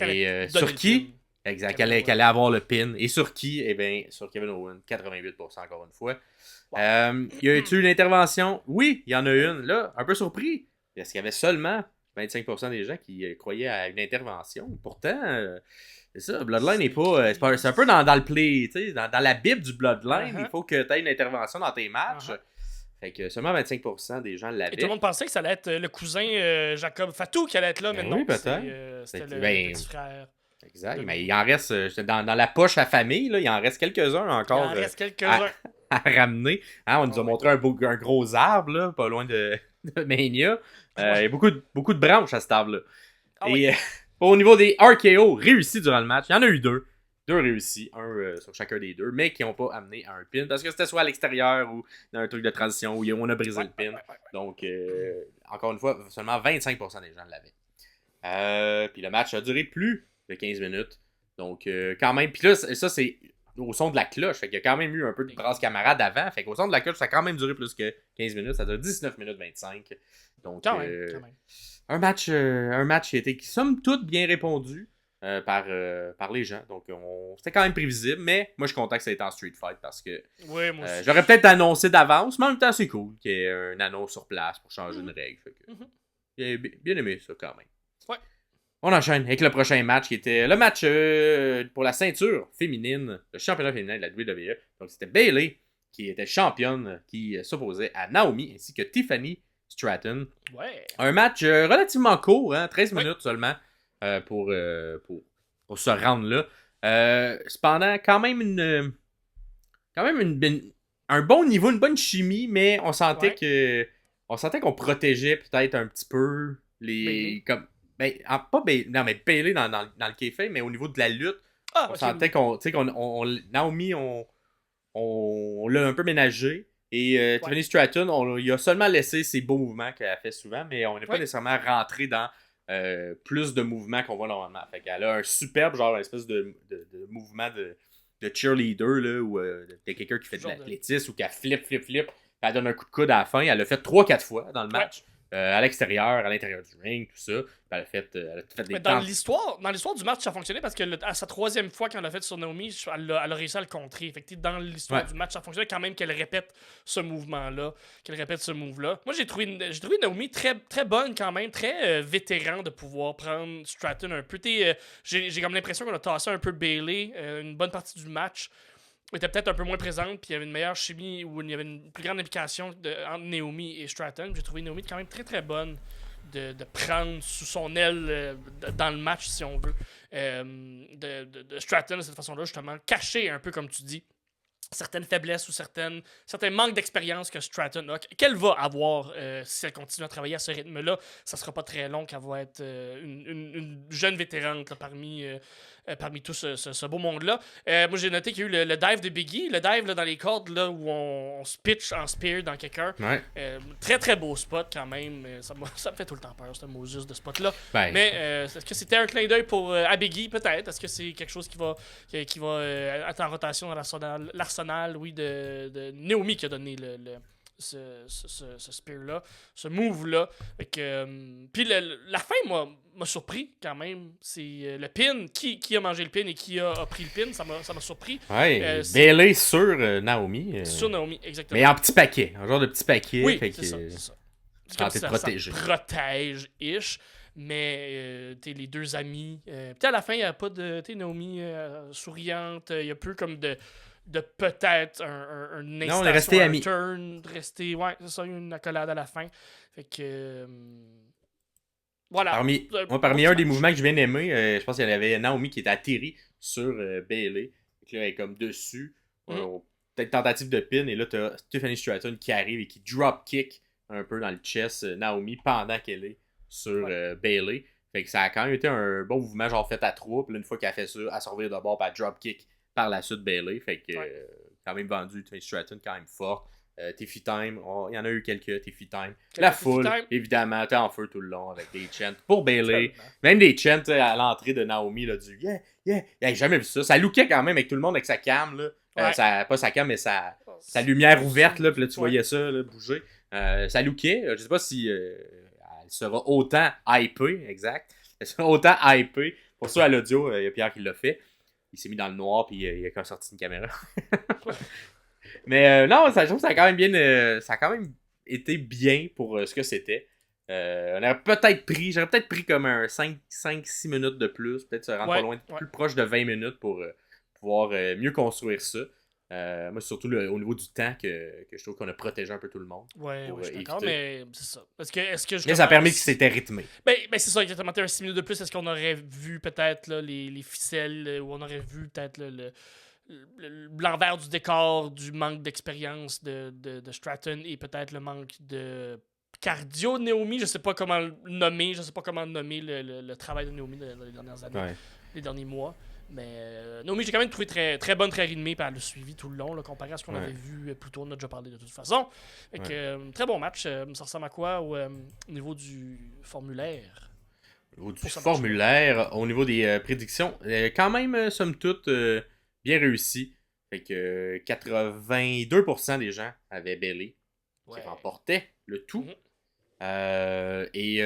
Et sur qui? Exact, qu'elle allait avoir le pin. Et sur qui? Eh bien, sur Kevin Owens, 88% encore une fois. Wow. Y a eu une intervention? Oui, il y en a une. Là, un peu surpris. Parce qu'il y avait seulement 25% des gens qui croyaient à une intervention. Pourtant, c'est ça, Bloodline n'est pas. C'est un peu dans le play, tu sais, dans la Bible du Bloodline, il faut que tu aies une intervention dans tes matchs. Fait que seulement 25% des gens l'avaient. Et tout le monde pensait que ça allait être le cousin Jacob Fatou qui allait être là, mais non, oui, peut-être. C'était le petit frère. Exact, mais il en reste, dans la poche à famille, là, il en reste quelques-uns encore. Il en reste quelques-uns. À ramener. Hein, on nous a montré un gros arbre, là, pas loin de Mania. Il y a beaucoup de branches à cet arbre-là. Et au niveau des RKO réussis durant le match, il y en a eu deux. Deux réussis, un sur chacun des deux, mais qui n'ont pas amené à un pin, parce que c'était soit à l'extérieur ou dans un truc de transition où on a brisé le pin. Donc, encore une fois, seulement 25% des gens l'avaient. Puis le match a duré plus de 15 minutes. Donc, quand même, puis là, ça c'est au son de la cloche. Fait qu'il y a quand même eu un peu de brasse camarade avant. Fait qu'au son de la cloche, ça a quand même duré plus que 15 minutes. Ça dure 19 minutes 25. Donc, quand même. Un match qui a été, somme toute, bien répondu par les gens. Donc, c'était quand même prévisible. Mais moi, je suis content que ça ait été en Street Fight parce que j'aurais peut-être annoncé d'avance. Mais en même temps, c'est cool qu'il y ait un annonce sur place pour changer une règle. Fait que, j'ai bien aimé ça quand même. Ouais. On enchaîne avec le prochain match qui était le match pour la ceinture féminine, le championnat féminin de la WWE. Donc c'était Bayley qui était championne, qui s'opposait à Naomi ainsi que Tiffany Stratton. Ouais. Un match relativement court, 13 minutes seulement pour se rendre là. Cependant, quand même un bon niveau, une bonne chimie, mais on sentait qu'on protégeait peut-être un petit peu les. Non, mais Bayley dans le kayfabe, mais au niveau de la lutte, on sentait qu'on. Naomi, on l'a un peu ménagé. Et Tiffany Stratton, il a seulement laissé ses beaux mouvements qu'elle a fait souvent, mais on n'est pas nécessairement rentré dans plus de mouvements qu'on voit normalement. Fait qu'elle a un superbe, genre, une espèce de mouvement de cheerleader, là, où t'as quelqu'un qui fait de l'athlétisme ou qui flip, elle donne un coup de coude à la fin. Elle l'a fait 3-4 fois dans le match. À l'extérieur, à l'intérieur du ring, tout ça. Elle a fait des dans l'histoire du match, ça a fonctionné parce que à sa troisième fois qu'elle l'a fait sur Naomi, elle a réussi à le contrer. Effectivement, dans l'histoire du match, ça a fonctionné quand même qu'elle répète ce mouvement-là, qu'elle répète ce move-là. Moi, j'ai trouvé Naomi très, très bonne quand même, très vétéran de pouvoir prendre Stratton un peu. J'ai comme l'impression qu'on a tassé un peu Bayley une bonne partie du match. Était peut-être un peu moins présente, puis il y avait une meilleure chimie où il y avait une plus grande implication entre Naomi et Stratton. J'ai trouvé Naomi quand même très très bonne de prendre sous son aile dans le match, si on veut, de Stratton de cette façon-là, justement, cacher un peu, comme tu dis, certaines faiblesses ou certains manques d'expérience que Stratton a, qu'elle va avoir si elle continue à travailler à ce rythme-là. Ça sera pas très long qu'elle va être une jeune vétérante là, parmi tout ce beau monde-là. Moi, j'ai noté qu'il y a eu le dive de Biggie, le dive là, dans les cordes là, où on se pitch en spear dans quelqu'un. Ouais. Très, très beau spot quand même. Ça me fait tout le temps peur, ce Moses de spot-là. Ben. Mais est-ce que c'était un clin d'œil pour à Biggie, peut-être? Est-ce que c'est quelque chose qui va être en rotation dans l'arsenal, oui, de Naomi qui a donné ce spear-là, ce move-là. Puis la fin m'a surpris quand même. C'est le pin. Qui a mangé le pin et qui a pris le pin, ça m'a surpris. Ouais, Bayley sur Naomi. Sur Naomi, exactement. Mais en petit paquet, un genre de petit paquet. Oui, fait c'est ça. C'est comme ça protège-ish. Mais les deux amis. Puis à la fin, il n'y a pas de. Naomi souriante. Il y a peu comme de peut-être un non, on est resté amis. Ouais, c'est ça, une accolade à la fin. Fait que. Voilà. Parmi un des mouvements que j'ai bien aimé, je pense qu'il y avait Naomi qui était atterri sur Bayley. Là, elle est comme dessus. Peut-être tentative de pin. Et là, tu as Tiffany Stratton qui arrive et qui drop kick un peu dans le chest Naomi pendant qu'elle est sur Bayley. Fait que ça a quand même été un bon mouvement, genre fait à trois. Puis là, une fois qu'elle a fait ça, elle s'en revient de bord, puis elle drop kick par la suite Bayley. Fait que quand même vendu Tiffany Stratton quand même forte. Tiffy Time, il y en a eu quelques Tiffy Time. La foule, évidemment, t'es en feu tout le long avec des chants pour Bayley. Même des chants à l'entrée de Naomi, là, du yeah. J'ai jamais vu ça. Ça lookait quand même avec tout le monde avec sa cam, là. Pas sa cam, mais sa lumière ouverte, là. Puis là, tu voyais ça là, bouger. Ça lookait. Je sais pas si elle sera autant hypée, exact. Elle sera autant hypée. Pour ça, à l'audio, il y a Pierre qui l'a fait. Il s'est mis dans le noir, puis il a quand sorti une caméra. Mais non, je trouve que ça a quand même été bien pour ce que c'était. J'aurais peut-être pris comme un 5-6 minutes de plus, peut-être se rendre pas loin, plus proche de 20 minutes pour pouvoir mieux construire ça. Moi, c'est surtout au niveau du temps que je trouve qu'on a protégé un peu tout le monde. Ouais, je suis d'accord, mais c'est ça. Mais ça a permis que c'était rythmé. Ben, c'est ça, exactement. Un 6 minutes de plus, est-ce qu'on aurait vu peut-être là, les ficelles, ou on aurait vu peut-être l'envers du décor, du manque d'expérience de Stratton et peut-être le manque de cardio de Naomi. Je sais pas comment le nommer, le travail de Naomi dans les dernières années, les derniers mois. Mais Naomi, j'ai quand même trouvé très, très bonne, très rythmée, puis elle l'a suivi tout le long, là, comparé à ce qu'on avait vu plus tôt. On a déjà parlé de toute façon. Très bon match. Ça ressemble à quoi au niveau du formulaire? Au niveau du formulaire, au niveau des prédictions, quand même, somme toute, bien réussi. Fait que 82% des gens avaient Bayley qui remportait le tout. Et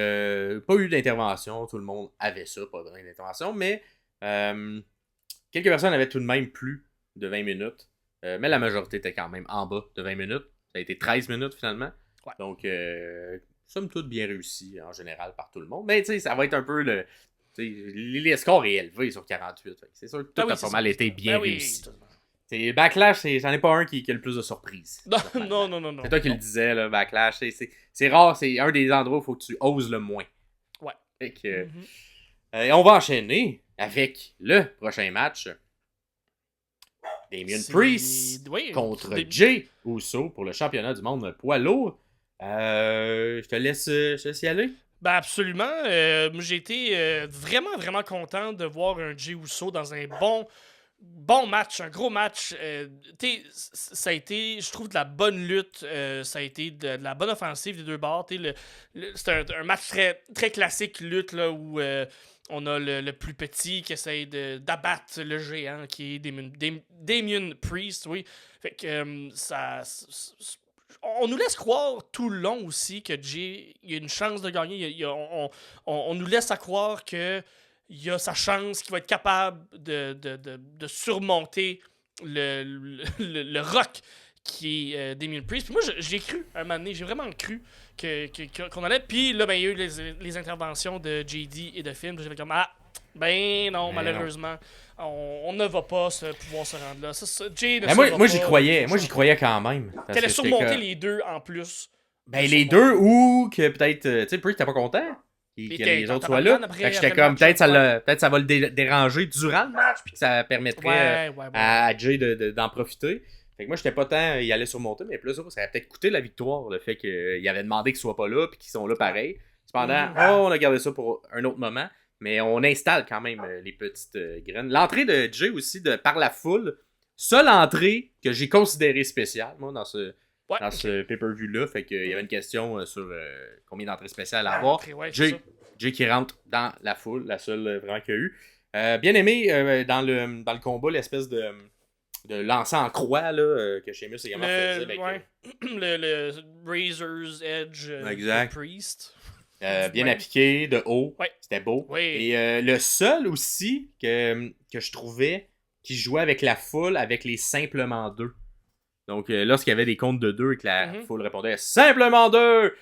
pas eu d'intervention. Tout le monde avait ça, pas d'intervention. Mais quelques personnes avaient tout de même plus de 20 minutes. Mais la majorité était quand même en bas de 20 minutes. Ça a été 13 minutes finalement. Donc, somme toute bien réussi en général par tout le monde. Mais tu sais, ça va être un peu le. Les scores est élevé sur 48. C'est sûr que tout a pas mal été bien réussi. Backlash, c'en est pas un qui a le plus de surprises. Non. C'est toi qui le disais, là, Backlash. C'est rare, c'est un des endroits où il faut que tu oses le moins. Ouais. Fait que, et on va enchaîner avec le prochain match. Damien Priest contre Jey Uso pour le championnat du monde poids lourd. Je te laisse y aller. Ben absolument. J'ai été vraiment, vraiment content de voir un Jey Uso dans un bon match, un gros match. Ça a été, je trouve, de la bonne lutte. Ça a été de la bonne offensive des deux bords. C'est un match très, très classique lutte là, où on a le plus petit qui essaye d'abattre le géant qui est Damien Priest. Oui. Fait que on nous laisse croire tout le long aussi que Jey il a une chance de gagner. On nous laisse à croire que il a sa chance, qu'il va être capable de surmonter le rock qui est Damien Priest. Puis moi, j'ai cru, un moment donné, j'ai vraiment cru qu'on allait. Puis là, ben, il y a eu les interventions de JD et de Finn. J'avais comme, malheureusement, on ne va pas pouvoir se rendre là. Moi, j'y croyais. Moi, j'y croyais quand même. Qu'elle allait surmonter les deux en plus. Ben, les deux, ou que peut-être, tu sais, Priest, t'es pas content que les autres soient là. Fait que j'étais comme, peut-être ça va le déranger durant le match, puis que ça permettrait à Jey d'en profiter. Fait que moi, j'étais pas tant y aller surmonter, mais plus ça aurait peut-être coûté la victoire, le fait qu'il avait demandé qu'ils soient pas là, puis qu'ils sont là pareil. Cependant, on a gardé ça pour un autre moment, mais on installe quand même les petites graines. L'entrée de Jey aussi, par la foule, seule entrée que j'ai considérée spéciale, moi, dans ce pay-per-view-là. Fait qu'il y avait une question sur combien d'entrées spéciales à avoir. Jey qui rentre dans la foule, la seule vraiment qu'il y a eu. Bien aimé dans le combat, l'espèce de lancer en croix là, que Sheamus également faisait. Avec, le Razor's Edge de Priest. Bien appliqué, de haut. C'était beau. Et le seul aussi que je trouvais qui jouait avec la foule, avec les simplement deux. Donc, lorsqu'il y avait des comptes de 2 et que la foule répondait « Simplement 2! »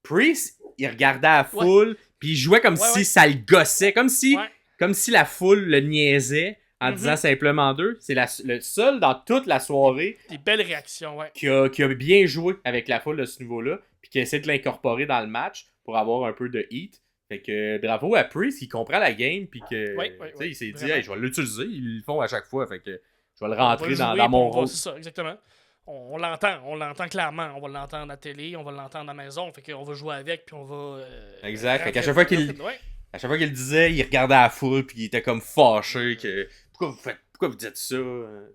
Priest, il regardait la foule, puis il jouait comme si ça le gossait, comme si la foule le niaisait en disant « Simplement 2 ». C'est le seul dans toute la soirée des belles réactions, qui a bien joué avec la foule de ce niveau-là, puis qui a essayé de l'incorporer dans le match pour avoir un peu de heat. Fait que bravo à Priest, il comprend la game, puis que il s'est dit hey, « Je vais l'utiliser ». Ils le font à chaque fois, fait que je vais le rentrer dans mon rôle. C'est ça, exactement. On l'entend clairement. On va l'entendre à la télé, on va l'entendre à la maison. Fait qu'on va jouer avec, puis on va. Exact. Fait qu'à chaque fois qu'il disait, il regardait à la foule, puis il était comme fâché. Pourquoi vous dites ça?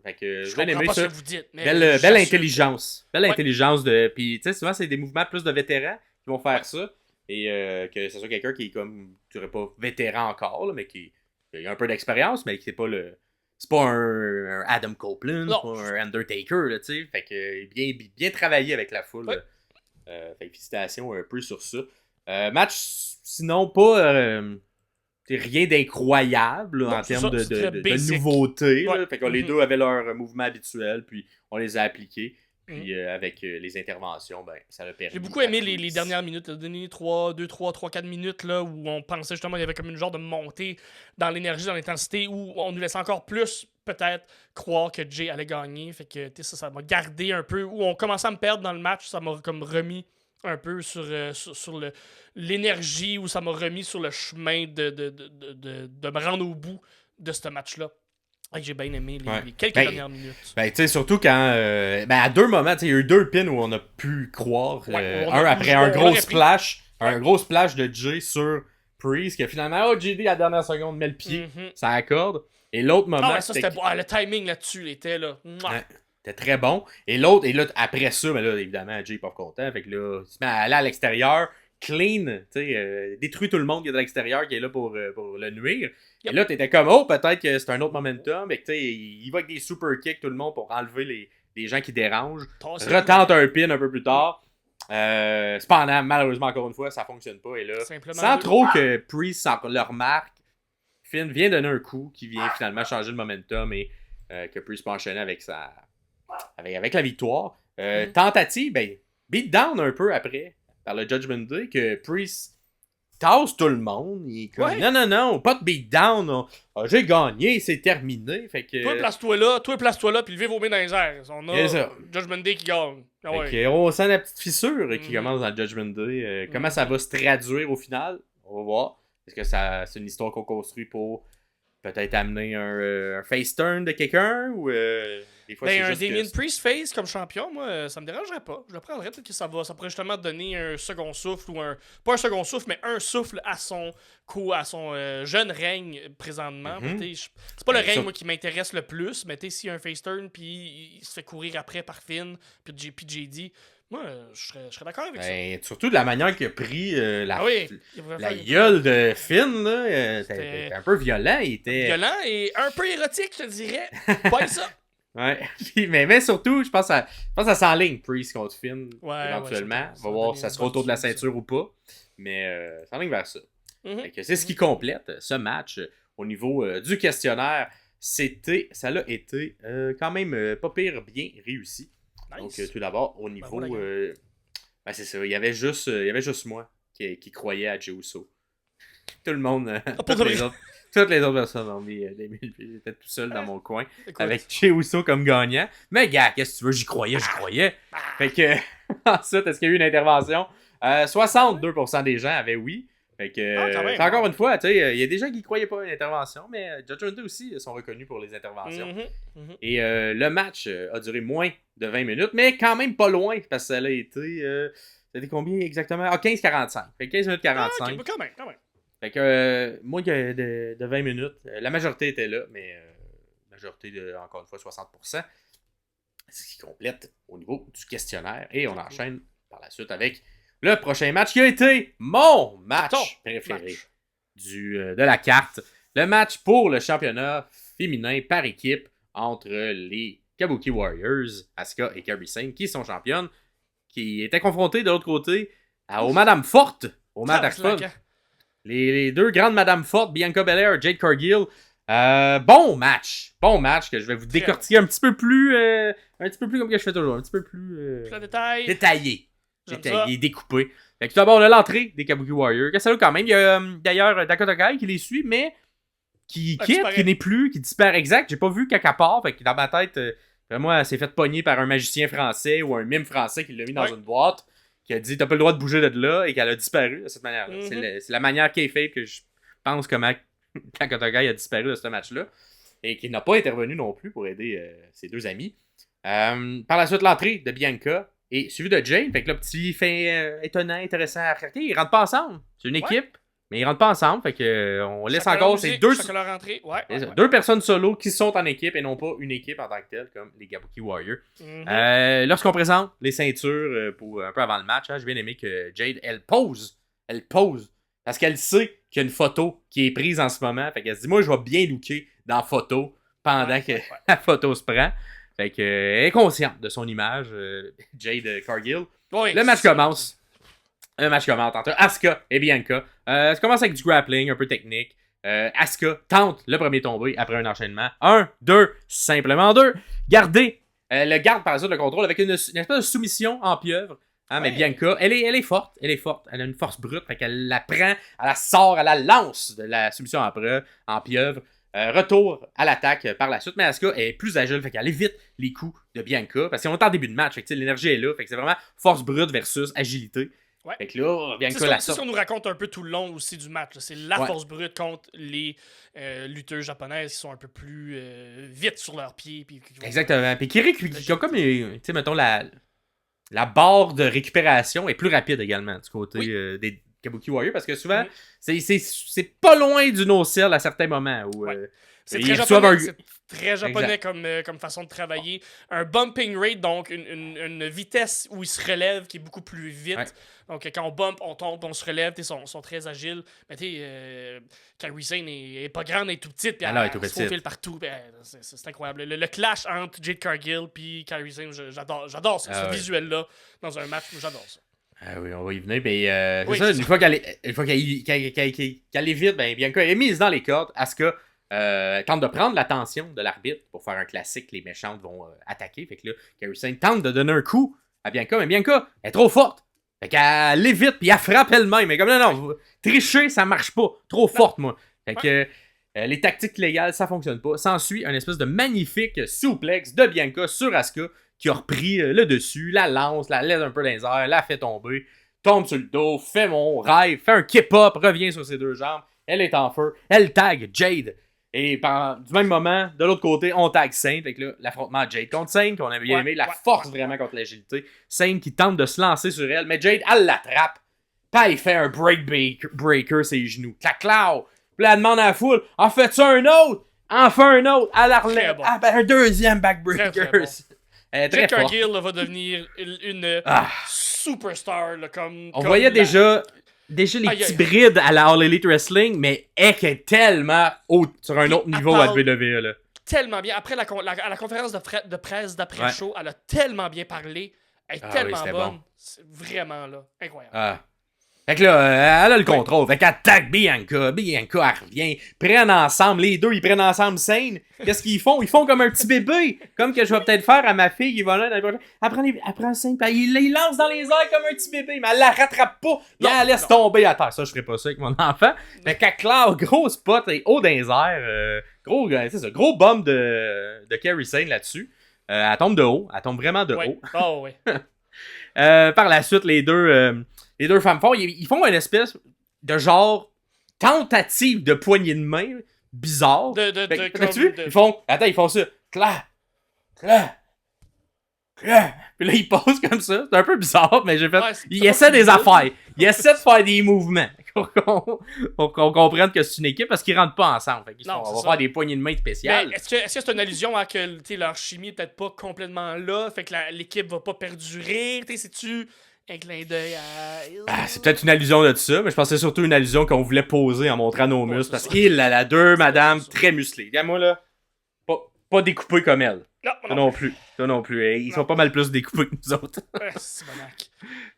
Fait que je comprends pas ce que vous dites. Mais belle intelligence. Belle intelligence de. Puis, tu sais, souvent, c'est des mouvements plus de vétérans qui vont faire ça. Et que ce soit quelqu'un qui est comme. Tu dirais pas vétéran encore, là, mais qui a un peu d'expérience, mais qui n'est pas le. C'est pas un Adam Copeland, c'est pas un Undertaker, là, tu sais. Fait que bien travaillé avec la foule. Fait que félicitations un peu sur ça. Match, sinon, pas rien d'incroyable en termes de nouveautés. Fait que les deux avaient leur mouvement habituel, puis on les a appliqués. Puis avec les interventions, ben, ça l'a permis. J'ai beaucoup aimé les dernières minutes, les derniers 3-4 minutes là, où on pensait justement qu'il y avait comme une genre de montée dans l'énergie, dans l'intensité, où on nous laissait encore plus peut-être croire que Jay allait gagner. Fait que ça m'a gardé un peu. Où on commençait à me perdre dans le match, ça m'a comme remis un peu sur l'énergie, où ça m'a remis sur le chemin de me rendre au bout de ce match-là. J'ai bien aimé les quelques dernières minutes. Ben, tu sais, surtout quand. À deux moments, il y a eu 2 pins où on a pu croire. Un après un gros splash. Un gros splash de Jay sur Priest, que finalement, JD à la dernière seconde met le pied, ça accorde. Et l'autre moment. Ça c'était beau. Le timing là-dessus était là. C'était très bon. Et l'autre, et là, après ça, ben là, évidemment, Jay est pas content. Fait que là, il se met à aller à l'extérieur, clean, détruit tout le monde qui est de l'extérieur, qui est là pour le nuire. Yep. Et là, t'étais comme, peut-être que c'est un autre momentum. Mais il va avec des super kicks, tout le monde, pour enlever les gens qui dérangent. Retente un pin un peu plus tard. Cependant, malheureusement, encore une fois, ça fonctionne pas. Et là, sans trop que Priest le remarque, Finn vient donner un coup qui vient finalement changer le momentum et que Priest peut enchaîner avec la victoire. Tentative, beat down un peu après, par le Judgment Day, que Priest tasse tout le monde. Il est comme, non, pas de beatdown. J'ai gagné, c'est terminé. Fait que... Toi, place-toi là, puis levez vos mains dans les airs. On a Judgment Day qui gagne. On sent la petite fissure qui commence dans le Judgment Day. Comment ça va se traduire au final? On va voir. Est-ce que c'est une histoire qu'on construit pour peut-être amener un face turn de quelqu'un ou des fois c'est juste Damien Priest face comme champion, moi ça me dérangerait pas. Je le prendrais, peut-être que ça pourrait justement donner un second souffle ou pas un second souffle mais un souffle à son jeune règne présentement. C'est pas le règne moi qui m'intéresse le plus, mais s'il y a un face turn puis il se fait courir après par Finn puis JD. Moi, je serais d'accord avec ça. Surtout de la manière qu'il a pris la gueule de Finn, là, c'était un peu violent. Il était violent et un peu érotique, je te dirais. Pas ça. Ouais. mais surtout, je pense que ça s'enligne, Priest contre Finn, éventuellement. On va voir si ça sera autour de la ceinture ou pas. Mais ça s'enligne vers ça. C'est ce qui complète ce match au niveau du questionnaire. Ça a été quand même pas pire bien réussi. Nice. Donc, tout d'abord, au niveau. C'est ça. Il y avait juste moi qui croyais à Jey Uso. Tout le monde. Toutes les autres personnes ont mis des mille. J'étais tout seul dans mon coin. Écoute. Avec Jey Uso comme gagnant. Mais, gars, qu'est-ce que tu veux? J'y croyais. Fait que. Ensuite, est-ce qu'il y a eu une intervention? 62% des gens avaient oui. Fait que, encore une fois, tu sais, il y a des gens qui ne croyaient pas à une intervention, mais Judgment Day aussi sont reconnus pour les interventions. Et le match a duré moins de 20 minutes, mais quand même pas loin, parce que ça a été... c'était combien exactement? 15-45. Fait que 15 minutes 45. Quand même. Fait que moins de 20 minutes. La majorité était là, mais majorité de, encore une fois, 60%. Ce qui complète au niveau du questionnaire. Et on enchaîne par la suite avec... le prochain match qui a été mon match préféré de la carte. Le match pour le championnat féminin par équipe entre les Kabuki Warriors, Asuka et Kairi Sane, qui sont championnes, qui étaient confrontées de l'autre côté aux Madame Forte, aux Madame Forte. Les deux grandes Madame Forte, Bianca Belair, Jade Cargill. Bon match que je vais vous décortiquer un petit peu plus comme que je fais toujours, un petit peu plus détaillé. Il est découpé. Fait que tout d'abord, on a l'entrée des Kabuki Warriors. Que ça là quand même. Il y a d'ailleurs Dakota Kai qui les suit, mais qui quitte, qui n'est plus, qui disparaît. Exact. J'ai pas vu caca part. Fait que dans ma tête, vraiment, elle s'est fait pogner par un magicien français ou un mime français qui l'a mis dans une boîte, qui a dit t'as pas le droit de bouger de là et qu'elle a disparu de cette manière-là. C'est la manière kayfabe que je pense comment Dakota Kai a disparu de ce match-là. Et qui n'a pas intervenu non plus pour aider ses deux amis. Par la suite, l'entrée de Bianca. Et suivi de Jane, fait que le petit fait étonnant, intéressant à regarder. Ils rentrent pas ensemble. C'est une équipe, mais ils rentrent pas ensemble. Fait que on laisse encore ces deux personnes solo qui sont en équipe et non pas une équipe en tant que telle, comme les Kabuki Warriors. Lorsqu'on présente les ceintures pour un peu avant le match, j'ai bien aimé que Jade, elle pose. Parce qu'elle sait qu'il y a une photo qui est prise en ce moment. Fait qu'elle se dit, moi, je vais bien looker dans la photo pendant que la photo se prend. Fait que, elle est consciente de son image, Jade Cargill. Le match commence. Entre Asuka et Bianca. Ça commence avec du grappling, un peu technique. Asuka tente le premier tombé après un enchaînement. 1, 2, simplement 2. Gardez Elle garde par exemple le contrôle avec une espèce de soumission en pieuvre. Hein, mais Bianca, elle est forte. Elle est forte. Elle a une force brute. Fait qu'elle la prend, elle la sort, elle la lance de la soumission en pieuvre. Retour à l'attaque par la suite. Mais Asuka est plus agile. Fait qu'elle évite les coups de Bianca. Parce qu'on est en début de match. Fait que l'énergie est là. Fait que c'est vraiment force brute versus agilité. Ouais. Fait que là, Bianca la sort. C'est ce qu'on nous raconte un peu tout le long aussi du match. C'est la force brute contre les lutteuses japonaises qui sont un peu plus vite sur leurs pieds. Puis Exactement. Puis qui ont comme, tu sais, mettons, la barre de récupération est plus rapide également du côté des Kabuki Warriors parce que souvent, c'est pas loin du no-sell à certains moments. Où, c'est très japonais comme façon de travailler. Un bumping rate, donc une vitesse où ils se relèvent qui est beaucoup plus vite. Ouais. Donc quand on bump, on tombe, on se relève, ils sont très agiles. Mais tu sais, Kairi Sane est pas grande, elle est tout petite, puis elle se faufile partout. C'est incroyable. Le clash entre Jade Cargill et Kairi Sane, j'adore ce visuel-là dans un match, j'adore ça. Ah oui, on va y venir. Mais c'est ça, une fois qu'elle évite, ben Bianca est mise dans les cordes. Asuka tente de prendre l'attention de l'arbitre pour faire un classique. Les méchantes vont attaquer. Fait que là, Kairi Sane tente de donner un coup à Bianca, mais Bianca est trop forte. Fait qu'elle l'évite puis elle frappe elle-même. Mais comme non, tricher, ça marche pas. Trop forte, moi. Fait que les tactiques légales, ça fonctionne pas. S'ensuit un espèce de magnifique suplex de Bianca sur Asuka qui a repris le dessus, la lance, la laisse un peu dans les airs, la fait tomber, tombe sur le dos, fait mon rêve, fait un kip-up, revient sur ses deux jambes. Elle est en feu. Elle tag Jade. Et du même moment, de l'autre côté, on tag Saint. Fait que là, l'affrontement Jade contre Saint, qu'on avait bien aimé, la force vraiment contre l'agilité. Saint qui tente de se lancer sur elle, mais Jade, elle l'attrape. Puis elle fait un breaker ses genoux. Clac-clac! Puis là, elle demande à la foule, en fais-tu un autre? En fait un autre! Elle la relève. Ah, ben un deuxième backbreaker. Jade Cargill va devenir une superstar. Là, on voyait déjà les petits brides à la All Elite Wrestling, mais elle est tellement haute sur un autre niveau à WWE. Là. Tellement bien. Après à la conférence de presse d'après-show, elle a tellement bien parlé. Elle est tellement bonne. Bon. C'est vraiment là, incroyable. Fait que là, elle a le contrôle. Fait qu'elle attaque Bianca. Bianca, elle revient. Prennent ensemble, les deux, ils prennent ensemble scène. Qu'est-ce qu'ils font? Ils font comme un petit bébé. Comme que je vais peut-être faire à ma fille qui va là. Elle prend scène, puis il lance dans les airs comme un petit bébé. Mais elle la rattrape pas. Elle laisse tomber à terre. Ça, je ferais pas ça avec mon enfant. Mais quand Claire, gros spot, et haut dans les airs. C'est ça, gros bump de Kairi Sane là-dessus. Elle tombe de haut. Elle tombe vraiment de haut. Oh, oui. Par la suite, les deux femmes fortes, ils font une espèce de genre tentative de poignée de main bizarre. T'as-tu vu? Ils font ça. Clac! Puis là, ils posent comme ça. C'est un peu bizarre, mais j'ai fait. Ils essaient des affaires. Ils essaient de faire des mouvements. Pour qu'on comprenne que c'est une équipe parce qu'ils rentrent pas ensemble. On va faire des poignées de main spéciales. Est-ce que c'est une allusion à que leur chimie est peut-être pas complètement là? Fait que l'équipe va pas perdurer? C'est-tu un clin d'œil à... c'est peut-être une allusion de ça, mais je pense que c'est surtout une allusion qu'on voulait poser en montrant nos muscles. Parce qu'il a deux madames très musclées. Regarde-moi là, pas découpées comme elle. Non plus. Ils sont pas mal plus découpés que nous autres. C'est bonac.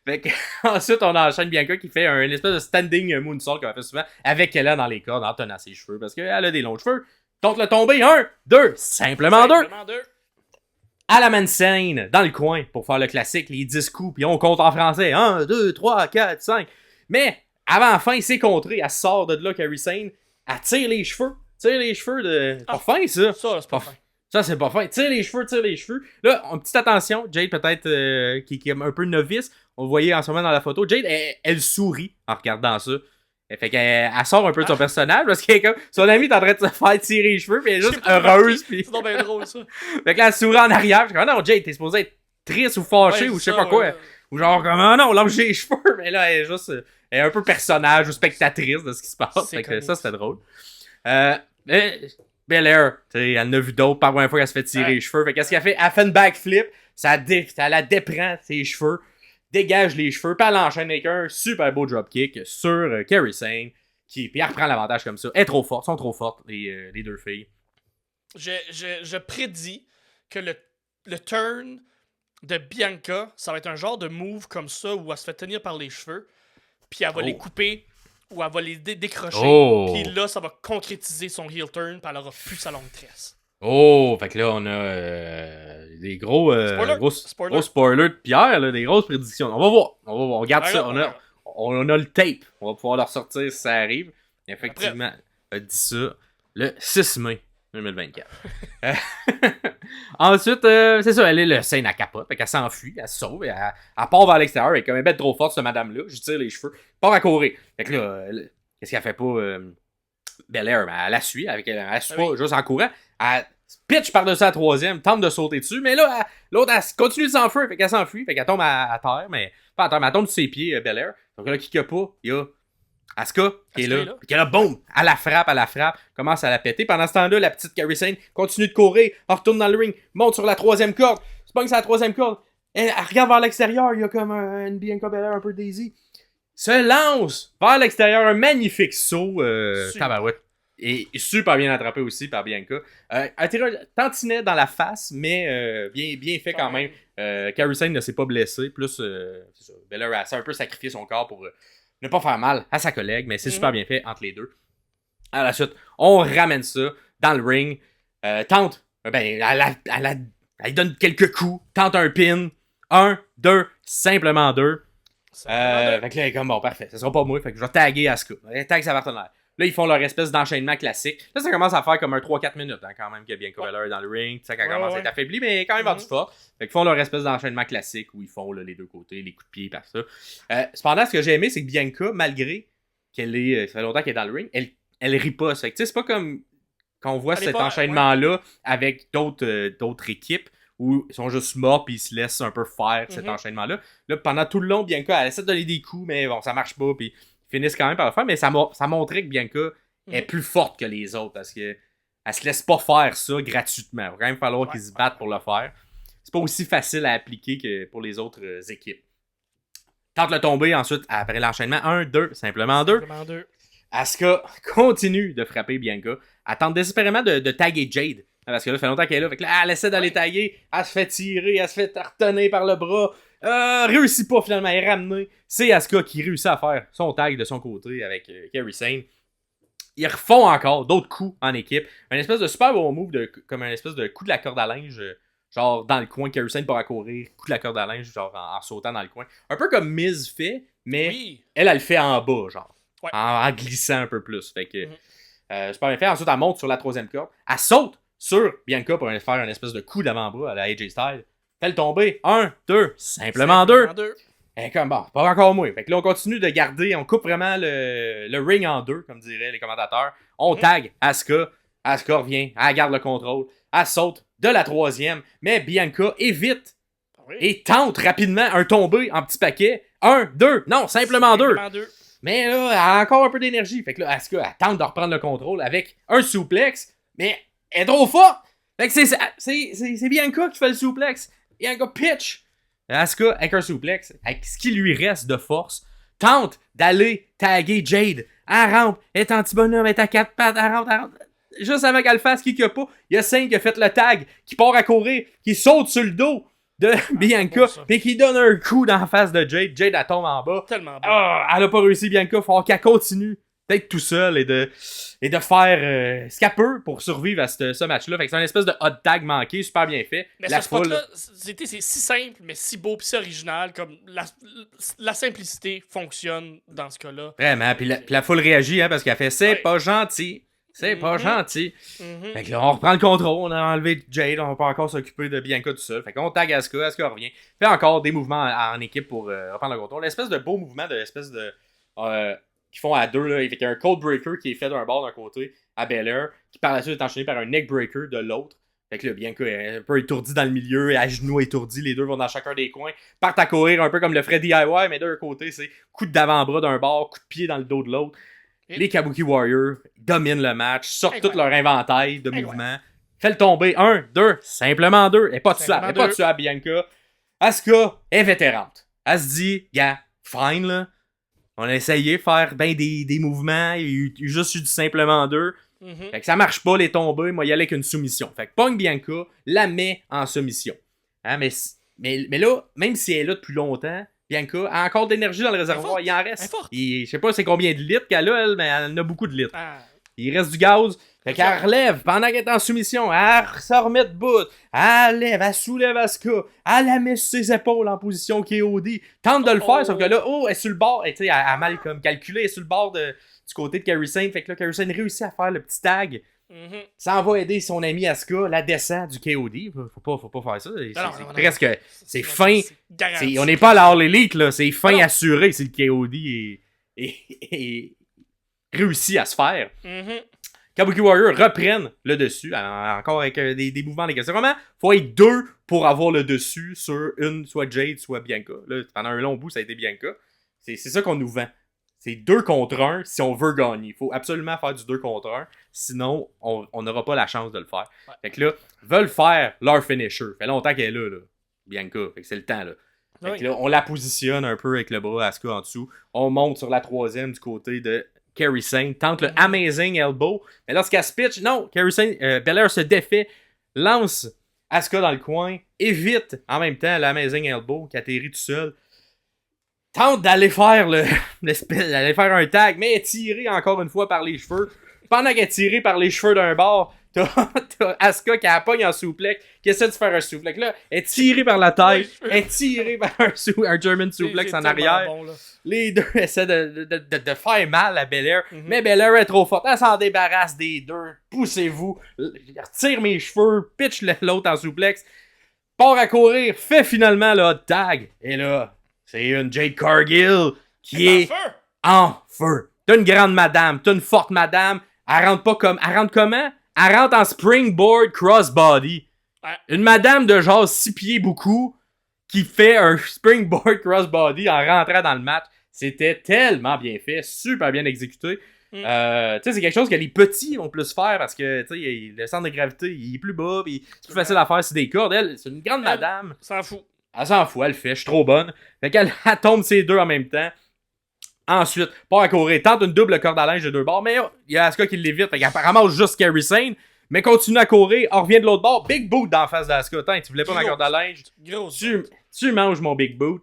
Fait que, ensuite, on enchaîne Bianca qui fait une espèce de standing moonsault qu'on fait souvent avec elle dans les cordes en tenant ses cheveux parce qu'elle a des longs cheveux. Donc le tomber, 1, 2, simplement 2. À la Mansane, dans le coin, pour faire le classique, les 10 coups, puis on compte en français. 1, 2, 3, 4, 5. Mais, avant la fin, c'est contré. Elle sort de là, Kairi Sane. Elle tire les cheveux. C'est pas fin, ça. Ça, c'est pas fin. Ça, c'est pas fin. Tire les cheveux. Là, petite attention. Jade, peut-être, qui est un peu novice. On le voyait en ce moment dans la photo. Jade, elle sourit en regardant ça. Fait qu'elle sort un peu de son personnage parce qu'elle est comme son ami est en train de se faire tirer les cheveux puis elle est juste heureuse pis... C'est donc bien drôle ça. Fait que là elle sourit en arrière, je suis comme non Jade t'es supposé être triste ou fâché ou je sais pas quoi. Ou genre comme non lâche les cheveux mais là elle est un peu personnage ou spectatrice de ce qui se passe. Fait que ça c'était drôle. Belair, elle en a vu d'autres par la première fois qu'elle se fait tirer les cheveux. Fait qu'est-ce qu'elle fait? Elle fait une backflip, elle la déprend ses cheveux. Dégage les cheveux, puis elle enchaîne avec un super beau dropkick sur Kairi Sane, puis elle reprend l'avantage comme ça. Elle est trop forte, sont trop fortes, les deux filles. Je prédis que le turn de Bianca, ça va être un genre de move comme ça où elle se fait tenir par les cheveux, puis elle va les couper, ou elle va les décrocher, puis là, ça va concrétiser son heel turn, puis elle aura plus sa longue tresse. Oh, fait que là, on a des gros spoilers de Pierre, là, des grosses prédictions. On va voir, on regarde ça. On a le tape. On va pouvoir le ressortir si ça arrive. Effectivement, elle dit ça le 6 mai 2024. Ensuite, c'est ça, elle est le scène à capote. Fait qu'elle s'enfuit, elle se sauve, elle part vers l'extérieur. Elle est quand même bête trop forte, cette madame-là. Je tire les cheveux. Elle part à courir. Fait que là, qu'est-ce qu'elle fait pas Belair? Elle la suit. Elle suit pas juste en courant. Elle pitch par-dessus la troisième, tente de sauter dessus. Mais là, l'autre, elle continue de s'enfuir. Fait qu'elle s'enfuit. Fait qu'elle tombe à terre. Mais pas à terre, mais elle tombe sur ses pieds, Belair. Donc là, qui qu'il y a pas? Il y a Asuka qui est là. Puis là, boum! Elle la frappe. Commence à la péter. Pendant ce temps-là, la petite Kairi Sane continue de courir. Elle retourne dans le ring. Monte sur la troisième corde. Se pogne sur la troisième corde. Elle regarde vers l'extérieur. Il y a comme une Bianca Belair un peu daisy. Se lance vers l'extérieur. Un magnifique saut. Tabarouette. Et super bien attrapé aussi par Bianca. Un tantinet dans la face, mais bien fait quand même. Kairi Sane ne s'est pas blessé. Plus, c'est ça. Belair a un peu sacrifié son corps pour ne pas faire mal à sa collègue, mais c'est super bien fait entre les deux. À la suite, on ramène ça dans le ring. Tente, elle donne quelques coups. Tente un pin. 1, 2, simplement 2. Fait que là, elle est comme bon, parfait. Ce sera pas moi, fait que je vais taguer Asuka. Elle tag sa partenaire. Là, ils font leur espèce d'enchaînement classique. Là, ça commence à faire comme un 3-4 minutes, hein, quand même, qu'il y a Bianca Belair dans le ring. Tu sais, qu'elle commence à être affaiblie, mais quand même vendu fort. Fait qu'ils font leur espèce d'enchaînement classique où ils font là, les deux côtés, les coups de pied, par ça. Cependant, ce que j'ai aimé, c'est que Bianca, malgré qu'elle est. Ça fait longtemps qu'elle est dans le ring, elle riposte. Fait que tu sais, c'est pas comme quand on voit cet enchaînement-là avec d'autres équipes où ils sont juste morts puis ils se laissent un peu faire cet enchaînement-là. Là, pendant tout le long, Bianca, elle essaie de donner des coups, mais bon, ça marche pas. Puis finissent quand même par le faire, mais ça montrait que Bianca est plus forte que les autres parce que elle se laisse pas faire ça gratuitement. Il va quand même falloir qu'ils se battent pour le faire. C'est pas aussi facile à appliquer que pour les autres équipes. Tente le tomber ensuite après l'enchaînement. 1, 2, simplement 2. Asuka continue de frapper Bianca. Elle tente désespérément de taguer Jade. Parce que là, ça fait longtemps qu'elle est là. Fait que là, elle essaie d'aller taguer. Elle se fait tirer. Elle se fait retenir par le bras. Réussit pas finalement, elle est ramenée. C'est Asuka qui réussit à faire son tag de son côté avec Kairi Sane. Ils refont encore d'autres coups en équipe. Un espèce de super bon move, comme un espèce de coup de la corde à linge, genre dans le coin. Kairi Sane pour courir, coup de la corde à linge, genre en sautant dans le coin. Un peu comme Miz fait, mais elle le fait en bas, genre. En glissant un peu plus. Fait que super bien fait. Ensuite, elle monte sur la troisième corde. Elle saute sur Bianca pour faire un espèce de coup d'avant-bras à la AJ Styles. Fait le tomber. 1, 2, simplement 2. Et comme bon, pas encore moins. Fait que là, on continue de garder, on coupe vraiment le ring en deux, comme diraient les commentateurs. On tag Asuka. Asuka revient, elle garde le contrôle. Elle saute de la troisième, mais Bianca évite et tente rapidement un tombé en petit paquet. 1, 2, non, simplement 2. Mais là, elle a encore un peu d'énergie. Fait que là, Asuka, elle tente de reprendre le contrôle avec un souplex, mais elle est trop forte. Fait que c'est Bianca qui fait le souplex. Bianca pitch. Asuka, avec un souplex, avec ce qui lui reste de force, tente d'aller taguer Jade. Elle rampe, elle est anti-bonhomme, elle est à 4 pattes, elle rentre. Juste avant qu'elle fasse qui qu'il y a pas, il y a Sane qui a fait le tag, qui part à courir, qui saute sur le dos de Bianca, et qui donne un coup dans la face de Jade. Jade, elle tombe en bas. Tellement bas. Elle a pas réussi, Bianca, il faut qu'elle continue d'être tout seul et de faire ce qu'elle peut pour survivre à ce match-là. Fait que c'est un espèce de hot tag manqué, super bien fait. Mais ce spot-là, c'est si simple, mais si beau, puis si original, comme la simplicité fonctionne dans ce cas-là. Vraiment, puis la foule réagit, hein, parce qu'elle fait « c'est pas gentil ». C'est pas gentil. Fait que là, on reprend le contrôle, on a enlevé Jade, on va pas encore s'occuper de Bianca tout seul. Fait qu'on tag Asuka, Asuka revient. Fait encore des mouvements en équipe pour reprendre le contrôle. L'espèce de beau mouvement, qu'ils font à deux, là. Il y a un Cold Breaker qui est fait d'un bord d'un côté à Belair, qui par la suite est enchaîné par un Neck Breaker de l'autre. Fait que là, Bianca est un peu étourdie dans le milieu, et à genoux étourdis, les deux vont dans chacun des coins, partent à courir un peu comme le Fred DIY, mais d'un côté, c'est coup d'avant-bras d'un bord, coup de pied dans le dos de l'autre. Les Kabuki Warriors dominent le match, sortent tout leur inventaire de mouvements. Fait le tomber. 1, 2, simplement 2. Elle est pas tuable, Bianca. Asuka est vétérante. Elle se dit, gars, fine là. On a essayé de faire ben des mouvements. Il y a juste eu du simplement 2. Fait que ça marche pas les tombées. Moi, il y allait avec une soumission. Fait que pogne Bianca, la met en soumission. Hein, mais là, même si elle est là depuis longtemps, Bianca a encore d'énergie dans le réservoir. Il en reste. Je sais pas c'est combien de litres qu'elle a, elle, mais elle en a beaucoup de litres. il reste du gaz. Fait qu'elle relève pendant qu'elle est en soumission. Elle se remet debout. Elle lève, elle soulève Asuka. Elle la met sur ses épaules en position KOD. Tente de le faire, sauf que là, elle est sur le bord. Elle a mal comme calculé, elle est sur le bord du côté de Kairi Sane. Fait que là, Kairi Sane réussit à faire le petit tag. Ça va aider son ami Asuka, la descend du KOD. Faut pas faire ça. C'est presque. C'est fin. On n'est pas à la All Elite, là. C'est fin assuré si le KOD est réussi à se faire. Kabuki Warrior reprennent le dessus, encore avec des mouvements négociés. Vraiment, faut être deux pour avoir le dessus sur soit Jade, soit Bianca. Là, pendant un long bout, ça a été Bianca. C'est ça qu'on nous vend. C'est 2 contre 1 si on veut gagner. Il faut absolument faire du 2 contre 1. Sinon, on n'aura pas la chance de le faire. Ouais. Fait que là, veulent faire leur finisher. Fait longtemps qu'elle est là, Bianca. Fait que c'est le temps, là. Fait que là, on la positionne un peu avec le bras Asuka en dessous. On monte sur la 3e du côté de Kairi Sane. Tente le Amazing Elbow. Mais lorsqu'elle se pitch, non, Kairi Sane, Belair se défait. Lance Asuka dans le coin. Évite en même temps l'Amazing Elbow qui atterrit tout seul. Tente d'aller faire d'aller faire un tag, mais est tiré encore une fois par les cheveux. Pendant qu'elle est tirée par les cheveux d'un bord, t'as Asuka qui a pogne en souplex, qui essaie de faire un souplex. Là, elle est tirée par la tête, elle est tirée par un German suplex en arrière. Bon, les deux essaient de faire mal à Belair, mais Belair est trop forte. Elle s'en débarrasse des deux. Poussez-vous. Retire mes cheveux, pitch l'autre en souplex. Part à courir, fait finalement le hot tag. Et là, c'est une Jade Cargill qui est en feu. T'as une grande madame, t'as une forte madame. Elle rentre pas comme. Elle rentre comment? Elle rentre en springboard crossbody. Ouais. Une madame de genre 6 pieds beaucoup qui fait un springboard crossbody en rentrant dans le match. C'était tellement bien fait, super bien exécuté. Tu sais, c'est quelque chose que les petits vont plus faire parce que le centre de gravité il est plus bas et c'est plus facile à faire sur des cordes. Elle, c'est une grande madame. S'en fout. Elle s'en fout, elle le fait, je suis trop bonne. Fait qu'elle tombe ces deux en même temps. Ensuite, part à courir, tente une double corde à linge de 2 bords, mais il y a Asuka qui l'évite. Fait qu'apparemment, juste Kairi Sane, mais continue à courir, on revient de l'autre bord. Big boot d'en face d'Asuka. Tu voulais pas ma corde à linge? Tu manges mon big boot.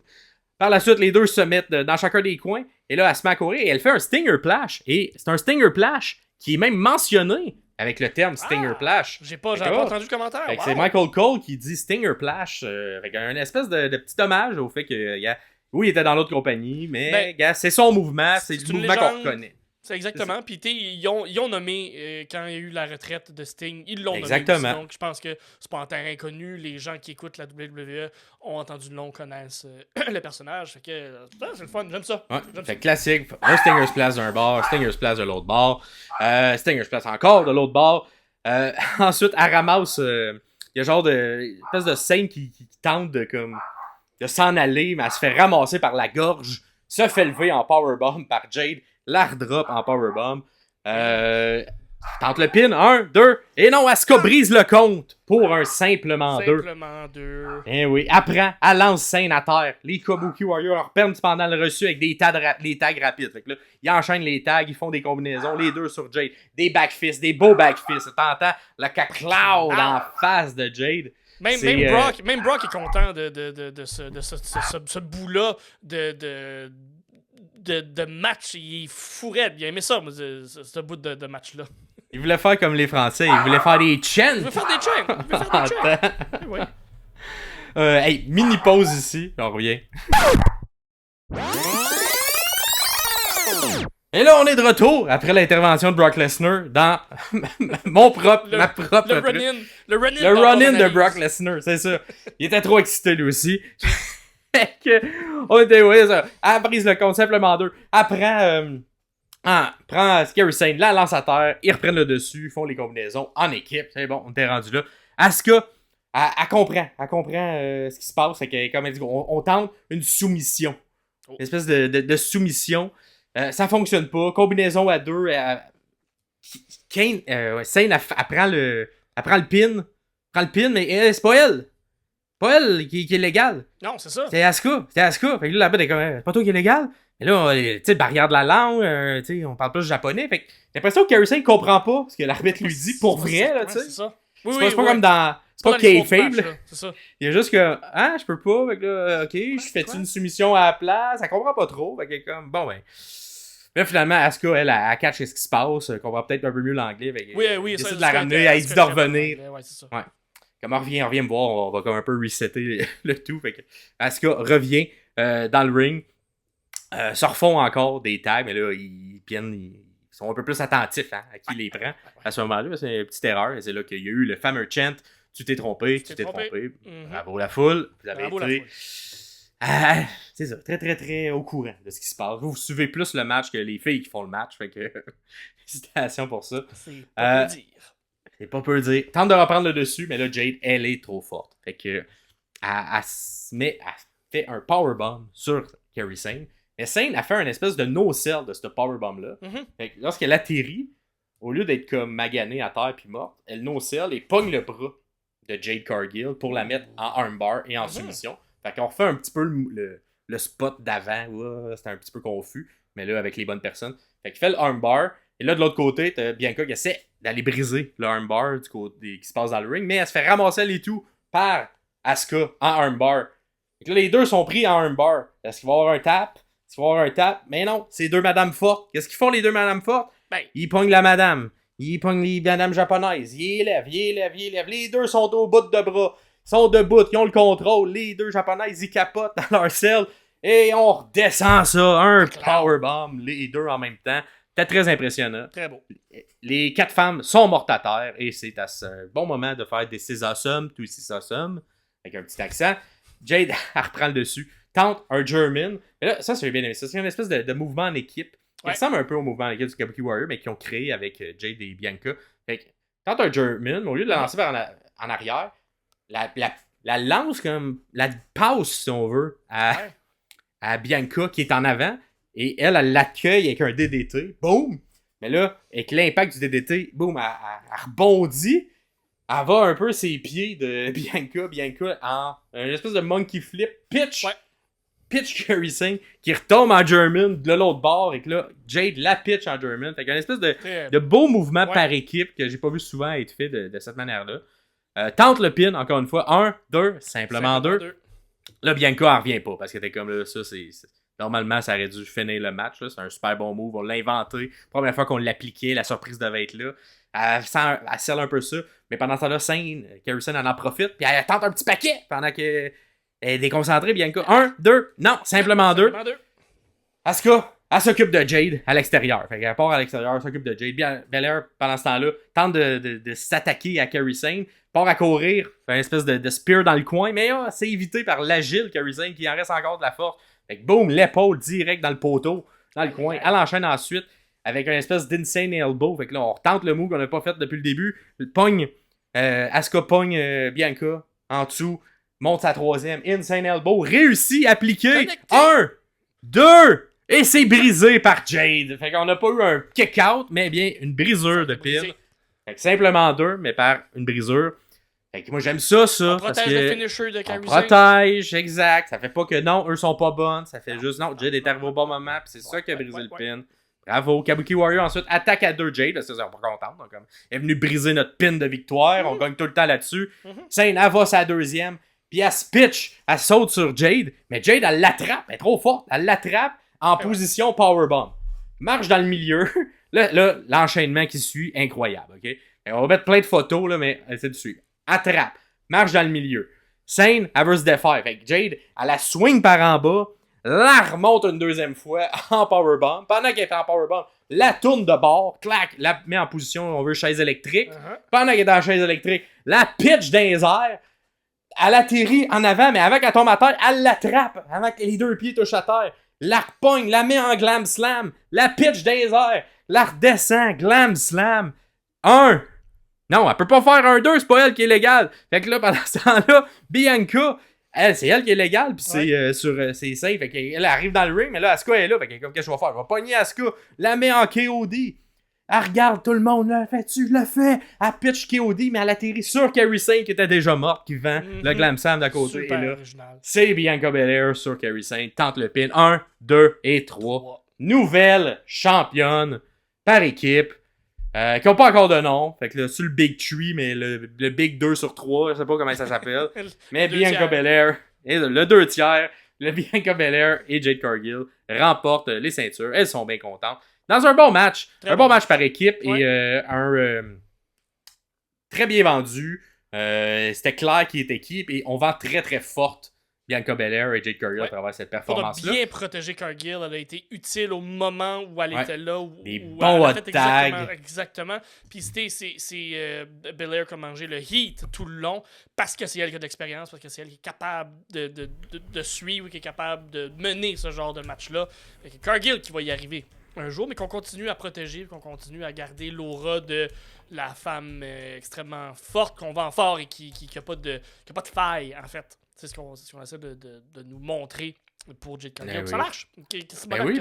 Par la suite, les deux se mettent dans chacun des coins. Et là, elle se met à courir et elle fait un Stinger Plash. Et c'est un Stinger Plash qui est même mentionné avec le terme Stinger Plash. J'avais pas entendu le commentaire. Wow. C'est Michael Cole qui dit Stinger Plash avec un espèce de petit hommage au fait que oui, il était dans l'autre compagnie, mais c'est son mouvement, c'est le mouvement qu'on reconnaît. C'est exactement. Puis ils ont nommé, quand il y a eu la retraite de Sting, ils l'ont nommé. Donc je pense que c'est pas en terrain inconnu. Les gens qui écoutent la WWE ont entendu le nom, connaissent le personnage. Fait que c'est le fun, j'aime ça. Ouais, fait classique, un Stinger Splash d'un bord, Stinger Splash de l'autre bord, Stinger Splash encore de l'autre bord. Ensuite, elle ramasse, il y a genre une espèce de scène qui tente de s'en aller, mais elle se fait ramasser par la gorge, se fait lever en powerbomb par Jade, la redrop en powerbomb. Tente le pin, 1, 2, et non, Asuka brise le compte pour un simplement 2. Simplement 2. Eh oui, après, elle lance Sane à terre. Les Kabuki Warriors repèrent pendant le reçu avec des tags rapides. Fait que là, ils enchaînent les tags, ils font des combinaisons, les deux sur Jade. Des backfists, des beaux backfists. T'entends le cloud en face de Jade. Même Brock est content de ce bout-là de match. Il est fourrette. Il a aimé ça, ce bout de match-là. Il voulait faire comme les Français. Il voulait faire des chants. Il voulait faire des chants. Oui. Hey, mini pause ici. On revient. Et là, on est de retour après l'intervention de Brock Lesnar dans ma propre... Le run-in de Brock Lesnar, c'est ça. Il était trop excité lui aussi. On était, ouais, ça. Elle brise le compte, simplement 2. Elle prend Kairi Sane, la lance à terre, ils reprennent le dessus, ils font les combinaisons en équipe. C'est bon, on était rendu là. Asuka, elle comprend ce qui se passe. Fait que, comme elle dit, on tente une soumission. Une espèce de soumission. Ça fonctionne pas. Combinaison à 2. Sane, elle prend le pin. Prend le pin, mais c'est pas elle. Pas elle qui est légale. Non, c'est ça. C'est Asuka. Fait que là, là-bas, t'es comme, c'est pas toi qui est légal. Et là, tu sais, barrière de la langue, tu sais, on parle plus japonais. Fait que j'ai l'impression que Kairi Sane comprend pas ce que l'arbitre lui dit pour vrai, là, tu sais. C'est ça. C'est pas comme dans. C'est pas kayfabe, là. C'est ça. Il y a juste que, je peux pas. Fait que là, ok, je fais une soumission à la place. Elle comprend pas trop. Fait que comme, bon, ben. Là, finalement, Asuka, elle catch ce qui se passe, comprend peut-être un peu mieux l'anglais. Oui, elle décide de la ramener, elle dit de revenir. Ouais, c'est ça. Ouais. Comme on revient me voir, on va comme un peu resetter le tout. Fait que Asuka revient dans le ring. Se refont encore des tags, mais là, ils sont un peu plus attentifs à qui les prend. À ce moment-là, c'est une petite erreur. C'est là qu'il y a eu le fameux chant « Tu t'es trompé, tu t'es trompé. » Bravo la foule. Vous avez été... c'est ça, très très très au courant de ce qui se passe. Vous suivez plus le match que les filles qui font le match. Fait que félicitations pour ça. C'est pas peu dire. C'est pas peu dire. Tente de reprendre le dessus, mais là, Jade, elle est trop forte. Fait que elle fait un powerbomb sur Kairi Sane. Mais Sane a fait un espèce de no-sell de ce powerbomb-là. Fait que lorsqu'elle atterrit, au lieu d'être comme maganée à terre puis morte, elle no-sell et pogne le bras de Jade Cargill pour la mettre en armbar et en soumission. Fait qu'on refait un petit peu le spot d'avant. C'était un petit peu confus, mais là, avec les bonnes personnes. Fait qu'il fait le armbar. Et là, de l'autre côté, t'as Bianca qui essaie d'aller briser le armbar du côté qui se passe dans le ring, mais elle se fait ramasser les tout par Asuka en armbar. Fait que là, les deux sont pris en armbar. Est-ce qu'il va y avoir un tap? Est-ce qu'il va y avoir un tap? Mais non, c'est deux madames fortes. Qu'est-ce qu'ils font, les deux madames fortes? Ils pognent la madame. Ils pognent les madames japonaises. Ils élèvent. Les deux sont au bout de bras. Ils sont debout. Ils ont le contrôle. Les deux japonaises, ils capotent dans leur selle. Et on redescend ça. Un powerbomb. Les deux en même temps. C'était très impressionnant. Très beau. Les 4 femmes sont mortes à terre. Et c'est à ce bon moment de faire des This Awesome, tout This Awesome. Avec un petit accent. Jade, elle reprend le dessus. Tente un German. Mais là, ça, c'est bien aimé. C'est une espèce de mouvement en équipe. Qui ressemble un peu au mouvement en équipe du Kabuki Warrior, mais qui ont créé avec Jade et Bianca. Fait que, tente un German, au lieu de la lancer en arrière, la lance comme. La passe, si on veut, à Bianca qui est en avant. Et elle l'accueille avec un DDT. Boum! Mais là, avec l'impact du DDT, boum, elle rebondit. Elle va un peu ses pieds de Bianca en une espèce de monkey flip. Pitch Kairi Sane qui retombe en German de l'autre bord. Et que là, Jade la pitch en German. Fait qu'un espèce de beau mouvement par équipe que j'ai pas vu souvent être fait de cette manière-là. Tente le pin, encore une fois. 1, 2, simplement 2. Là, Bianca, elle revient pas parce qu'elle était comme là, ça, c'est... Normalement, ça aurait dû finir le match. Là. C'est un super bon move. On l'a inventé. Première fois qu'on l'appliquait, la surprise devait être là. Elle scelle un peu ça. Mais pendant ce temps-là, Kairi Sane en profite. Puis elle tente un petit paquet pendant qu'elle est déconcentrée. Bianca. 1, 2. Non, simplement 2. Asuka, elle s'occupe de Jade à l'extérieur. Fait qu'elle part à l'extérieur, s'occupe de Jade. Belair, pendant ce temps-là, tente de s'attaquer à Kairi Sane. Part à courir. Fait une espèce de spear dans le coin. Mais c'est évité par l'agile Kairi Sane qui en reste encore de la force. Fait que boum, l'épaule direct dans le poteau, dans le coin. Elle enchaîne ensuite avec une espèce d'insane elbow. Fait que là, on retente le move qu'on n'a pas fait depuis le début. Asuka pogne Bianca en dessous, monte sa troisième. Insane elbow, réussi, appliqué. 1, 2, et c'est brisé par Jade. Fait qu'on n'a pas eu un kick-out, mais bien une brisure de pin. Fait que simplement 2, mais par une brisure. Fait que moi j'aime ça. On protège le finisher de Kairi Sane. On protège, exact. Ça fait pas que non, eux sont pas bonnes. Ça fait juste non, Jade est arrivé au bon moment. Pis c'est ça qui a brisé le pin. Bravo. Kabuki Warrior ensuite attaque à 2 Jade. Parce que c'est pas content. Donc, elle est venue briser notre pin de victoire. On gagne tout le temps là-dessus. Sane, elle va sa deuxième. Puis elle se pitch. Elle saute sur Jade. Mais Jade, elle l'attrape. Elle est trop forte. Elle l'attrape en position powerbomb. Marche dans le milieu. Là, l'enchaînement qui suit, incroyable. Ok. On va mettre plein de photos, là, mais essaie de suivre. Attrape, marche dans le milieu. Sane, elle veut se défaire. Fait que Jade, elle la swing par en bas, la remonte une deuxième fois en powerbomb. Pendant qu'elle est en powerbomb, la tourne de bord, clac, la met en position, on veut chaise électrique. Pendant qu'elle est dans la chaise électrique, la pitch dans les airs. Elle atterrit en avant, mais avant qu'elle tombe à terre, elle l'attrape. Avant que les deux pieds touchent à terre. La repogne, la met en glam slam. La pitch dans les airs. La redescend, glam slam. 1. Non, elle peut pas faire un 2, c'est pas elle qui est légale. Fait que là, pendant ce temps-là, Bianca, c'est elle qui est légale, pis c'est safe. Fait qu'elle arrive dans le ring, mais là, Asuka est là. Fait que comme, qu'est-ce que je vais faire? Je vais pogner Asuka, la met en KOD. Elle regarde tout le monde, là, fais-tu, je le fais. Elle pitch KOD, mais elle atterrit sur Kairi Sane qui était déjà morte, qui vend le glam slam d'à côté. Super et là, original. C'est Bianca Belair sur Kairi Sane, tente le pin. 1, 2 et 3. Nouvelle championne par équipe. Qui n'ont pas encore de nom. Fait que là, sur le Big Tree, mais le Big 2 sur 3, je sais pas comment ça s'appelle. Mais Bianca Belair, et le 2 tiers, le Bianca Belair et Jade Cargill remportent les ceintures. Elles sont bien contentes. Dans un bon match. Un bon match par équipe et très bien vendu. C'était clair qui était qui. Et on vend très très forte Bianca Belair et Jade Cargill à travers cette performance-là. On a bien protégé Cargill. Elle a été utile au moment où elle était là. Des bons hot tags. Exactement. Puis c'est Belair qui a mangé le heat tout le long parce que c'est elle qui a de l'expérience, parce que c'est elle qui est capable de suivre, qui est capable de mener ce genre de match-là. C'est Cargill qui va y arriver un jour, mais qu'on continue à protéger, qu'on continue à garder l'aura de la femme extrêmement forte, qu'on vend fort et qui n'a pas de faille, en fait. C'est ce qu'on essaie de nous montrer pour Jade Cargill. Ça marche.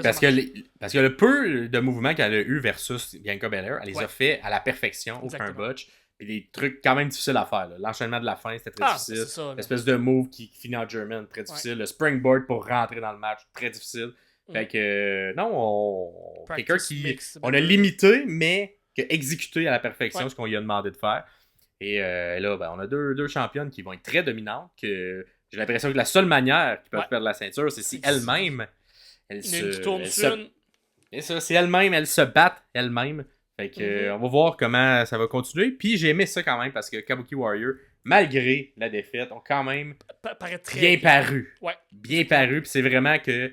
Parce que le peu de mouvements qu'elle a eu versus Bianca Belair, elle les a fait à la perfection, aucun botch. Et des trucs quand même difficiles à faire. L'enchaînement de la fin, c'était très difficile. L'espèce de move qui finit en German, très difficile. Le springboard pour rentrer dans le match, très difficile. Fait que, non, quelqu'un qui... On a limité, mais qui a exécuté à la perfection ce qu'on lui a demandé de faire. Et là, on a deux championnes qui vont être très dominantes. Que j'ai l'impression que la seule manière qu'ils peuvent perdre la ceinture, c'est si elles-mêmes... Si elles-mêmes, elles se battent elles-mêmes. Fait que, on va voir comment ça va continuer. Puis j'ai aimé ça quand même parce que Kabuki Warrior, malgré la défaite, ont quand même bien paru. Bien paru. Puis c'est vraiment que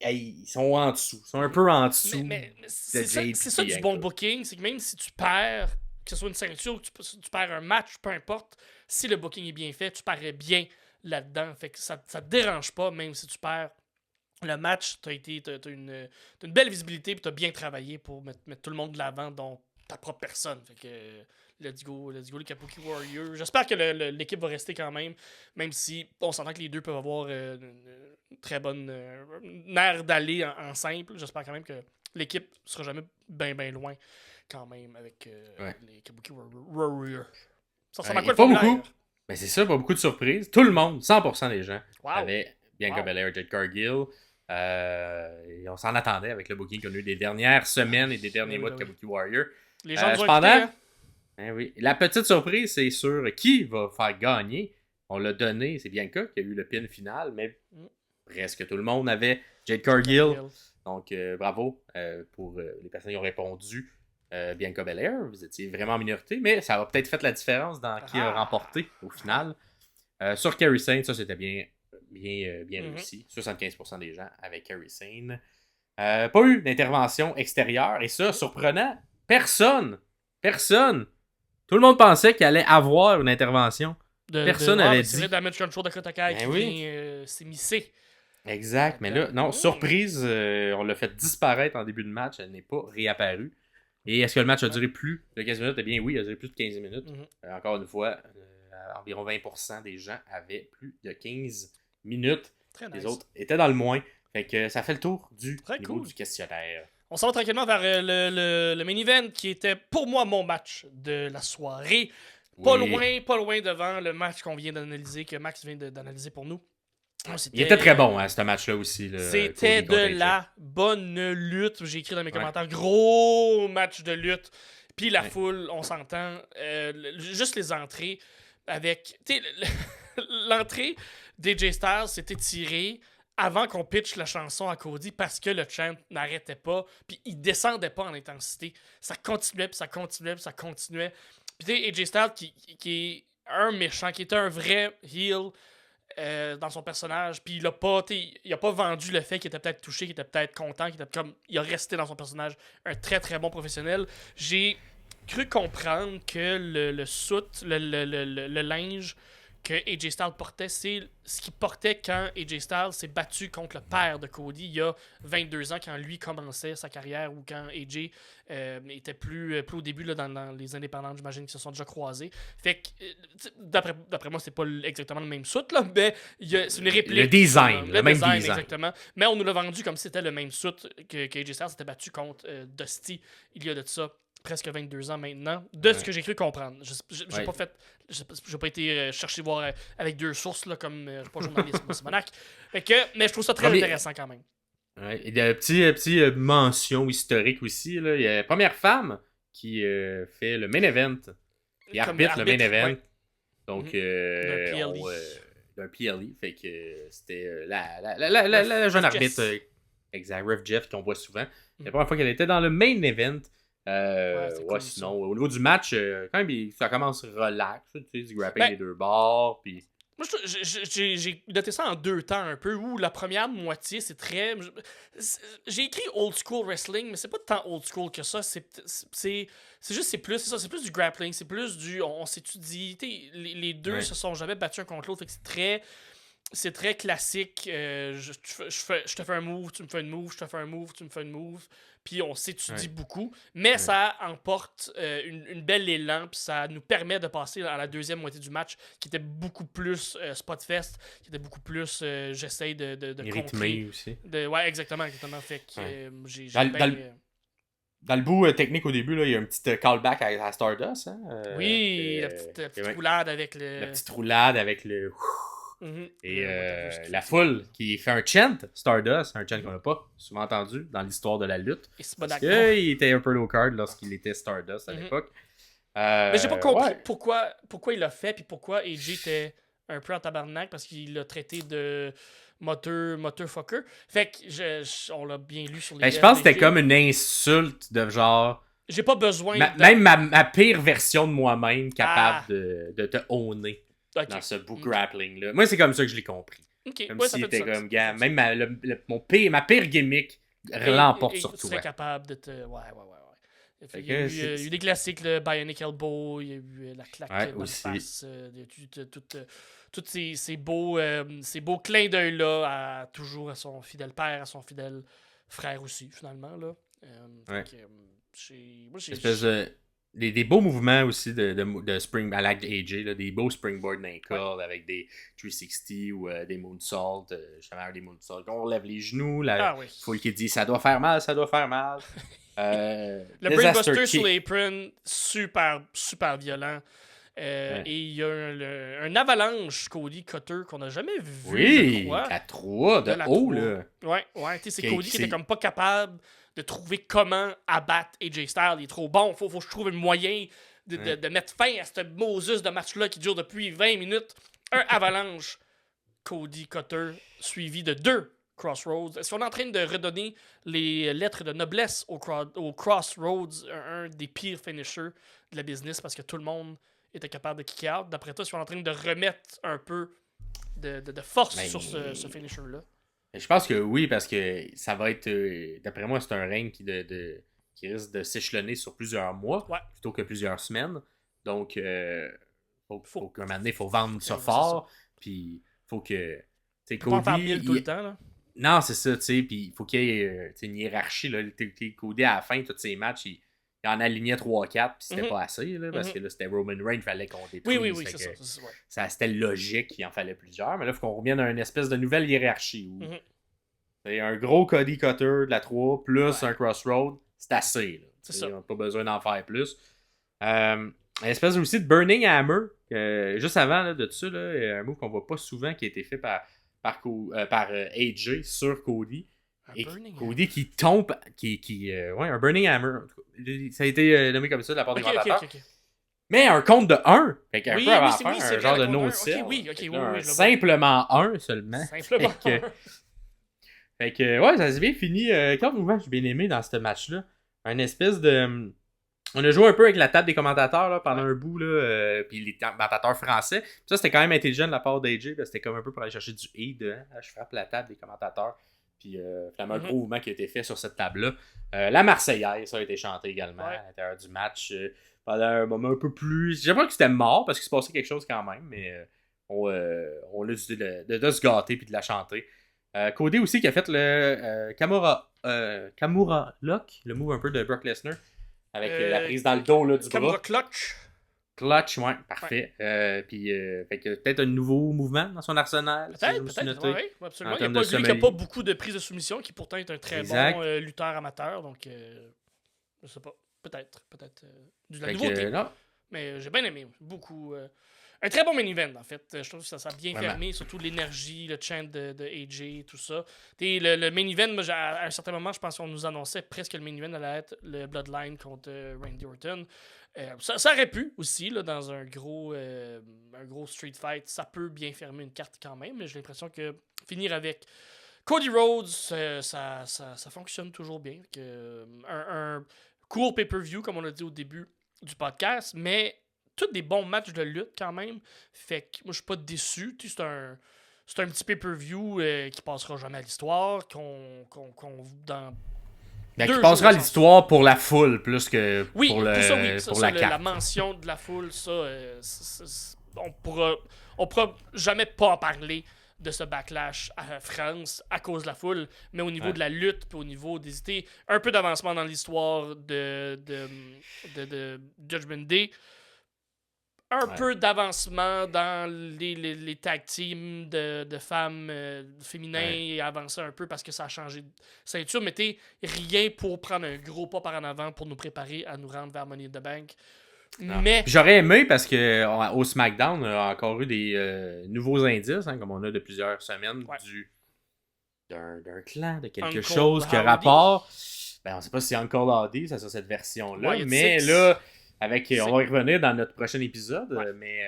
ils sont en dessous. Ils sont un peu en dessous. Mais c'est ça du bon booking. C'est que même si tu perds, que ce soit une ceinture ou tu perds un match, peu importe, si le booking est bien fait, tu parais bien là-dedans. Fait que ça te dérange pas, même si tu perds le match. T'as une belle visibilité et t'as bien travaillé pour mettre tout le monde de l'avant, dont ta propre personne. Fait que let's go les Kabuki Warriors. J'espère que l'équipe va rester quand même si on s'entend que les deux peuvent avoir une très bonne nerf d'aller en simple. J'espère quand même que l'équipe sera jamais bien loin quand même avec les Kabuki Warriors. Ça ressemble à quoi le pas beaucoup. Mais c'est ça, pas beaucoup de surprises. Tout le monde, 100% des gens, avaient Bianca Belair et Jade Cargill. Et on s'en attendait avec le booking qu'on a eu des dernières semaines et des derniers mois de Kabuki Warrior. Les gens cependant, la petite surprise, c'est sur qui va faire gagner. On l'a donné, c'est Bianca qui a eu le pin final, mais presque tout le monde avait Jade Cargill. Donc, bravo pour les personnes qui ont répondu. Bianca Belair, vous étiez vraiment en minorité, mais ça a peut-être fait la différence dans qui a remporté au final. Sur Kairi Sane, ça c'était bien réussi. 75% des gens avec Kairi Sane. Pas eu d'intervention extérieure, et ça, surprenant, personne. Tout le monde pensait qu'il allait avoir une intervention. Personne n'avait dit. C'est le damage control de Kotakai qui vient s'immiscer. Exact, mais là, non, surprise, on l'a fait disparaître en début de match, elle n'est pas réapparue. Et est-ce que le match a duré plus de 15 minutes? Eh bien oui, il a duré plus de 15 minutes. Encore une fois, environ 20% des gens avaient plus de 15 minutes. Les autres étaient dans le moins. Fait que ça fait le tour du niveau du questionnaire. On s'en va tranquillement vers le main event qui était pour moi mon match de la soirée. Pas loin devant le match qu'on vient d'analyser, que Max vient d'analyser pour nous. Il était très bon, ce match-là aussi. C'était de la bonne lutte. J'ai écrit dans mes commentaires, gros match de lutte. Puis la foule, on s'entend. Juste les entrées avec... L'entrée d'AJ Styles s'était tirée avant qu'on pitche la chanson à Cody parce que le chant n'arrêtait pas. Puis il descendait pas en intensité. Ça continuait, puis ça continuait, puis ça continuait. Puis tu sais, AJ Styles qui est un méchant, qui était un vrai heel... dans son personnage, puis il a pas vendu le fait qu'il était peut-être touché, qu'il était peut-être content, il a resté dans son personnage, un très très bon professionnel. J'ai cru comprendre que le soute, le linge que AJ Styles portait, c'est ce qu'il portait quand AJ Styles s'est battu contre le père de Cody il y a 22 ans, quand lui commençait sa carrière, ou quand AJ était plus au début là, dans les indépendants, j'imagine qu'ils se sont déjà croisés. Fait que, d'après moi, c'est pas exactement le même soute, là, mais c'est une réplique. Le design, le même design. Exactement. Mais on nous l'a vendu comme si c'était le même soute que AJ Styles s'était battu contre Dusty il y a de ça presque 22 ans maintenant, de ce que j'ai cru comprendre. J'ai pas été chercher voir avec deux sources, là, comme je suis pas journaliste, moi, Simonac. Mais je trouve ça très intéressant quand même. Ouais, il y a une petite mention historique aussi. Là. Il y a la première femme qui fait le main event. Qui arbitre le main event. Donc, d'un PLE. Fait que c'était la jeune arbitre. Exact, Ref Jeff qu'on voit souvent. C'est la première fois qu'elle était dans le main event. Cool, sinon, au niveau du match, quand même, ça commence relax. Tu sais, du grappling des deux bords. Puis... Moi, j'ai noté ça en 2 temps un peu, où la première moitié, c'est très... J'ai écrit old school wrestling, mais c'est pas tant old school que ça. C'est juste, c'est plus du grappling, c'est plus du... On s'étudie. Les deux se sont jamais battus un contre l'autre, fait que c'est très classique. Je te fais un move, tu me fais une move, je te fais un move, tu me fais une move. Puis on s'étudie beaucoup. Mais ça emporte une belle élan. Puis ça nous permet de passer à la deuxième moitié du match, qui était beaucoup plus Spotfest, qui était beaucoup plus j'essaye de rythmé aussi. Ouais, exactement. Fait que j'ai dans le bout technique au début, là, il y a un petit callback à Stardust. Hein, oui, la petite roulade avec le... La petite roulade avec le... Et la foule qui fait un chant, Stardust, un chant qu'on n'a pas souvent entendu dans l'histoire de la lutte. Parce qu'il était un peu low card lorsqu'il était Stardust à l'époque. Mais j'ai pas compris pourquoi il l'a fait, puis pourquoi AJ était un peu en tabarnak, parce qu'il l'a traité de motherfucker. Fait que on l'a bien lu sur les... je pense que c'était comme une insulte de genre... J'ai pas besoin Même ma pire version de moi-même capable de te honner. Dans ce book grappling-là. Moi, c'est comme ça que je l'ai compris. Comme si c'était comme, gars, même ma pire gimmick l'emporte sur toi. Tu serais capable de te... Ouais. Il y a eu des classiques, le Bionic Elbow, il y a eu la claque dans la face, tous ces beaux clins d'œil-là, toujours à son fidèle père, à son fidèle frère aussi, finalement. Là. Des beaux mouvements aussi de spring à l'acte AJ, là, des beaux springboard ankle avec des 360 ou des moonsaults, justement des moonsaults. On relève les genoux, la foule qui dit ça doit faire mal. Le brainbuster sur l'apron, super, super violent. Et il y a un avalanche Cody Cutter qu'on n'a jamais vu. Oui, la 3 de haut. Là. Ouais, c'est Cody qui était comme pas capable de trouver comment abattre AJ Styles. Il est trop bon. Faut que je trouve un moyen de mettre fin à ce Moses de match-là qui dure depuis 20 minutes. Un avalanche Cody Cutter suivi de 2 Crossroads. Est-ce qu'on est en train de redonner les lettres de noblesse au Crossroads, un des pires finishers de la business parce que tout le monde était capable de kick out? D'après toi, si on est en train de remettre un peu de force sur ce finisher-là? Je pense que oui, parce que ça va être... d'après moi, c'est un règne qui risque de s'échelonner sur plusieurs mois plutôt que plusieurs semaines. Donc, faut qu'un moment donné, il faut vendre ça fort. Puis, faut que... Tu peux pas en faire 1000 tout le temps, là. Non, c'est ça, tu sais. Puis, il faut qu'il y ait une hiérarchie. Là. Cody, à la fin, tous ses matchs, il en alignait 3-4, puis c'était pas assez, là, parce que là, c'était Roman Reigns, il fallait qu'on détruise. Oui, c'est ça. C'était logique qu'il en fallait plusieurs, mais là, il faut qu'on revienne à une espèce de nouvelle hiérarchie où c'est un gros Cody Cutter de la 3 plus un Crossroad, c'est assez. Là. C'est ça. On n'a pas besoin d'en faire plus. Une espèce aussi de Burning Hammer, juste avant là, de ça, là, un move qu'on voit pas souvent qui a été fait par AJ sur Cody. Et Cody qui tombe, un Burning Hammer. Ça a été nommé comme ça de la part des commentateurs. Mais un compte de 1. Fait qu'un peu avant faire un genre de no-sell. Simplement 1 seulement. Simplement fait que, ouais, ça s'est bien fini. Quel mouvement j'ai bien aimé dans ce match-là? Un espèce de... On a joué un peu avec la table des commentateurs là, pendant un bout, là, puis les commentateurs français. Puis ça, c'était quand même intelligent de la part d'AJ. C'était comme un peu pour aller chercher du aid. Je frappe la table des commentateurs. Puis finalement, un gros mouvement qui a été fait sur cette table-là. La Marseillaise, ça a été chanté également à l'intérieur du match. Pendant un moment un peu plus... J'aimerais que c'était mort parce qu'il se passait quelque chose quand même, mais on a décidé de se gâter puis de la chanter. Cody aussi qui a fait le Kamura Lock, le move un peu de Brock Lesnar, avec la prise dans le dos là, du Kamura bras. Clutch, ouais, parfait. Puis, fait que peut-être un nouveau mouvement dans son arsenal. Peut-être, oui, absolument. Il n'y a pas beaucoup de prises de soumission, qui pourtant est un très bon lutteur amateur, donc je sais pas, peut-être de la nouveauté. Mais j'ai bien aimé, beaucoup. Un très bon main event, en fait. Je trouve que ça a bien Vraiment. fermé, surtout l'énergie, le chant de AJ, tout ça. Le main event, moi, à un certain moment, je pense qu'on nous annonçait presque le main event allait être le Bloodline contre Randy Orton. Ça aurait pu aussi, là, dans un gros street fight. Ça peut bien fermer une carte quand même, mais j'ai l'impression que finir avec Cody Rhodes, ça fonctionne toujours bien. Un court pay-per-view, comme on l'a dit au début du podcast, mais tous des bons matchs de lutte quand même. Fait que moi, je suis pas déçu. C'est un petit pay-per-view qui passera jamais à l'histoire, qu'on dans qui passera à l'histoire pour la foule plus que pour, pour la carte. La mention de la foule, ça, on pourra jamais pas en parler de ce backlash à France à cause de la foule, mais au niveau de la lutte, puis au niveau des idées, un peu d'avancement dans l'histoire de Judgment Day, un peu d'avancement dans les tag teams de femmes féminins et avancer un peu parce que ça a changé de ceinture, mais rien pour prendre un gros pas par en avant pour nous préparer à nous rendre vers Money in the Bank. Mais j'aurais aimé parce que au SmackDown, on a encore eu des nouveaux indices, comme on a de plusieurs semaines, d'un clan, de quelque chose qui a rapport. On sait pas si c'est Uncle Howdy, ça sur cette version-là, mais là, on va y revenir dans notre prochain épisode, mais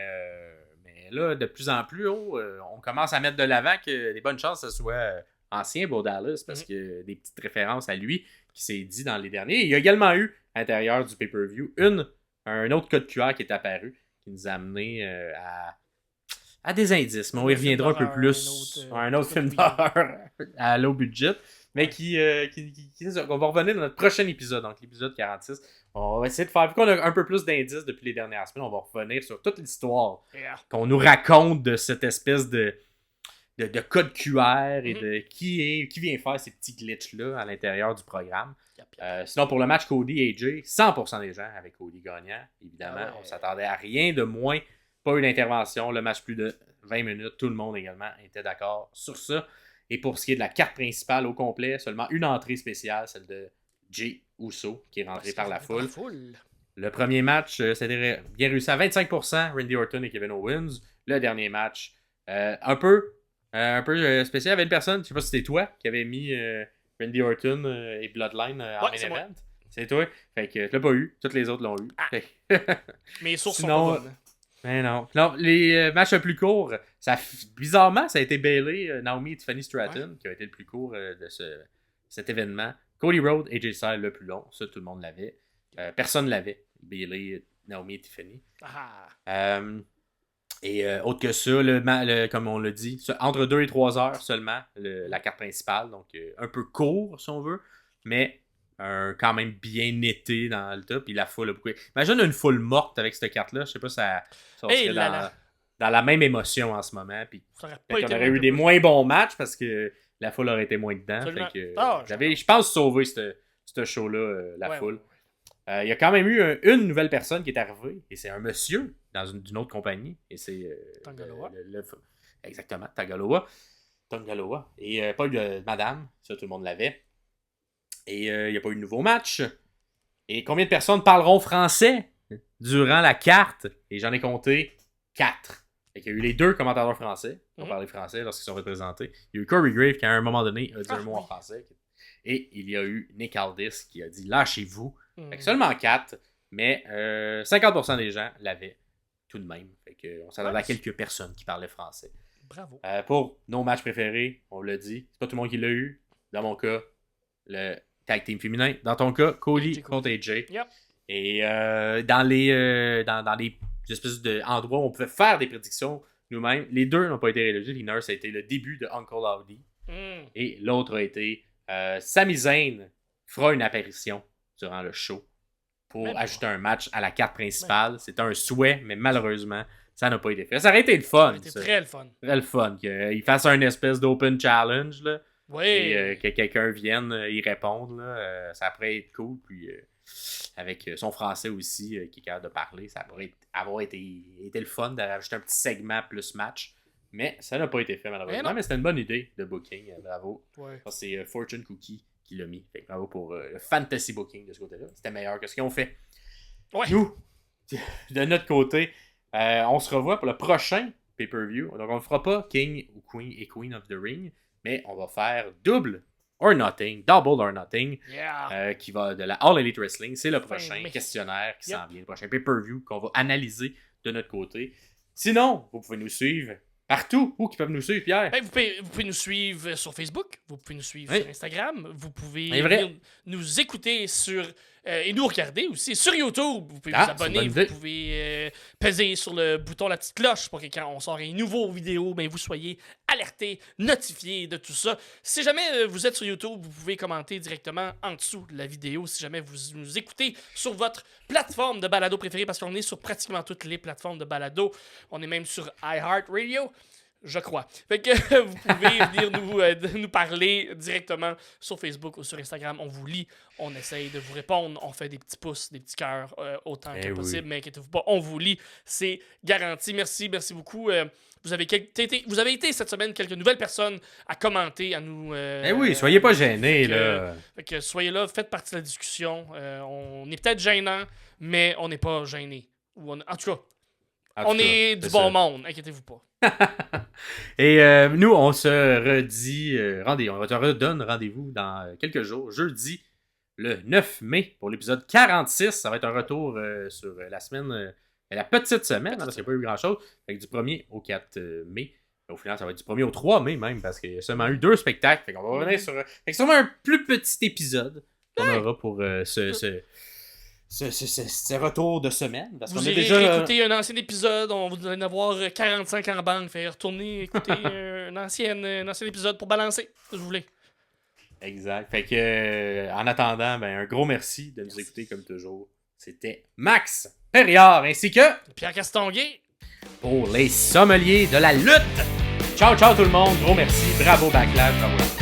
là, de plus en plus, on commence à mettre de l'avant que des bonnes chances que ce soit ancien Bo Dallas, parce que des petites références à lui qui s'est dit dans les derniers. Il y a également eu, à l'intérieur du pay-per-view, un autre code QR qui est apparu, qui nous a amené à des indices, mais on y reviendra un peu plus. Un autre film d'horreur à low budget, mais on va revenir dans notre prochain épisode, donc l'épisode 46. On va essayer de faire, vu qu'on a un peu plus d'indices depuis les dernières semaines, on va revenir sur toute l'histoire qu'on nous raconte de cette espèce de code QR et de qui vient faire ces petits glitches-là à l'intérieur du programme. Sinon, pour le match Cody-AJ, 100% des gens avec Cody gagnant, évidemment. On s'attendait à rien de moins. Pas eu d'intervention. Le match plus de 20 minutes. Tout le monde également était d'accord sur ça. Et pour ce qui est de la carte principale au complet, seulement une entrée spéciale, celle de Jey Uso, qui est rentré par la foule. Le premier match, c'était bien réussi à 25%, Randy Orton et Kevin Owens. Le dernier match, un peu spécial. Il y avait une personne, je sais pas si c'était toi, qui avait mis Randy Orton et Bloodline en main event. C'est toi. Fait que tu l'as pas eu. Toutes les autres l'ont eu. Mais les sources sont pas bonnes. Mais non. Les matchs les plus courts, bizarrement, ça a été Bayley, Naomi et Tiffany Stratton qui a été le plus court de cet événement. Cody Rhodes, AJ Styles le plus long. Ça, tout le monde l'avait. Personne l'avait. Bayley, Naomi et Tiffany. Autre que ça, comme on l'a dit, entre 2 et 3 heures seulement, la carte principale. Donc, un peu court, si on veut, mais quand même bien été dans le top. Puis la foule a beaucoup. Imagine une foule morte avec cette carte-là. Je sais pas si ça serait dans la même émotion en ce moment. Puis on aurait eu des moins bons matchs parce que la foule aurait été moins dedans. Fait que, je pense, sauver ce show-là, la foule. Il y a quand même eu une nouvelle personne qui est arrivée, et c'est un monsieur d'une autre compagnie, et c'est Tangaloa. Exactement, Tangaloa. Et pas eu de madame, ça tout le monde l'avait. Et il n'y a pas eu de nouveau match. Et combien de personnes parleront français durant la carte? Et j'en ai compté 4. Il y a eu les 2 commentateurs français qui ont parlé français lorsqu'ils sont représentés. Il y a eu Corey Grave qui à un moment donné a dit un mot en français. Et il y a eu Nick Aldis qui a dit « Lâchez-vous ». Fait que seulement 4, mais 50% des gens l'avaient tout de même. Fait que on s'attendait à quelques personnes qui parlaient français. Bravo. Pour nos matchs préférés, on l'a dit, c'est pas tout le monde qui l'a eu. Dans mon cas, le tag team féminin. Dans ton cas, Cody contre AJ. Yep. Et dans les espèces d'endroits où on pouvait faire des prédictions nous-mêmes, les 2 n'ont pas été réalisés. L'une, ça a été le début de Uncle Howdy. Et l'autre a été Sami Zayn fera une apparition durant le show pour ajouter un match à la carte principale. C'était un souhait, mais malheureusement, ça n'a pas été fait. Ça aurait été le fun. Ça aurait été très le fun. Très le fun. Qu'il fasse un espèce d'open challenge. Là, oui. Et que quelqu'un vienne y répondre. Là, ça pourrait être cool. Puis avec son français aussi, qui est capable de parler, ça pourrait avoir été le fun de rajouter un petit segment plus match. Mais ça n'a pas été fait malheureusement. Mais c'était une bonne idée de booking. Bravo. Ouais. C'est Fortune Cookie qui l'a mis. Fait que bravo pour le fantasy booking de ce côté-là. C'était meilleur que ce qu'ils ont fait. Ouais. Nous, de notre côté, On se revoit pour le prochain pay-per-view. Donc, on ne fera pas King ou Queen et Queen of the Ring, mais on va faire Double or Nothing, qui va de la All Elite Wrestling. C'est le prochain questionnaire qui s'en vient, le prochain pay-per-view qu'on va analyser de notre côté. Sinon, vous pouvez nous suivre partout. Où qu'ils peuvent nous suivre, Pierre? Vous pouvez nous suivre sur Facebook, vous pouvez nous suivre sur Instagram, vous pouvez nous écouter et nous regarder aussi sur YouTube. Vous pouvez vous abonner, vous pouvez peser sur le bouton, la petite cloche pour que quand on sort une nouvelle vidéo, vous soyez alertés, notifiés de tout ça. Si jamais vous êtes sur YouTube, vous pouvez commenter directement en dessous de la vidéo. Si jamais vous nous écoutez sur votre plateforme de balado préférée, parce qu'on est sur pratiquement toutes les plateformes de balado. On est même sur iHeartRadio. Je crois. Fait que vous pouvez venir nous parler directement sur Facebook ou sur Instagram. On vous lit, on essaye de vous répondre, on fait des petits pouces, des petits cœurs autant que possible, mais inquiétez-vous pas, on vous lit, c'est garanti. Merci beaucoup. Vous avez été cette semaine quelques nouvelles personnes à commenter, à nous... soyez pas gênés, là. Fait que soyez là, faites partie de la discussion. On est peut-être gênant, mais on n'est pas gêné. En tout cas, on est du bon monde, inquiétez-vous pas. Et nous, on se redit on redonne rendez-vous dans quelques jours, jeudi le 9 mai pour l'épisode 46. Ça va être un retour sur la semaine, la petite semaine, parce qu'il n'y a pas eu grand-chose. Fait que du 1er au 4 mai. Au final, ça va être du 1er au 3 mai même, parce qu'il y a seulement eu 2 spectacles. Fait qu'on va revenir sur... Fait que sûrement un plus petit épisode qu'on aura pour ce retour de semaine. Parce vous qu'on irez déjà écouter un ancien épisode, on va en avoir 45 en banque, fait retourner écouter un ancien épisode pour balancer, si vous voulez. Exact. Fait que en attendant, un gros merci de nous écouter comme toujours. C'était Max Perriard ainsi que Pierre Castonguay pour les sommeliers de la lutte. Ciao tout le monde, gros merci, bravo Backlash, bravo.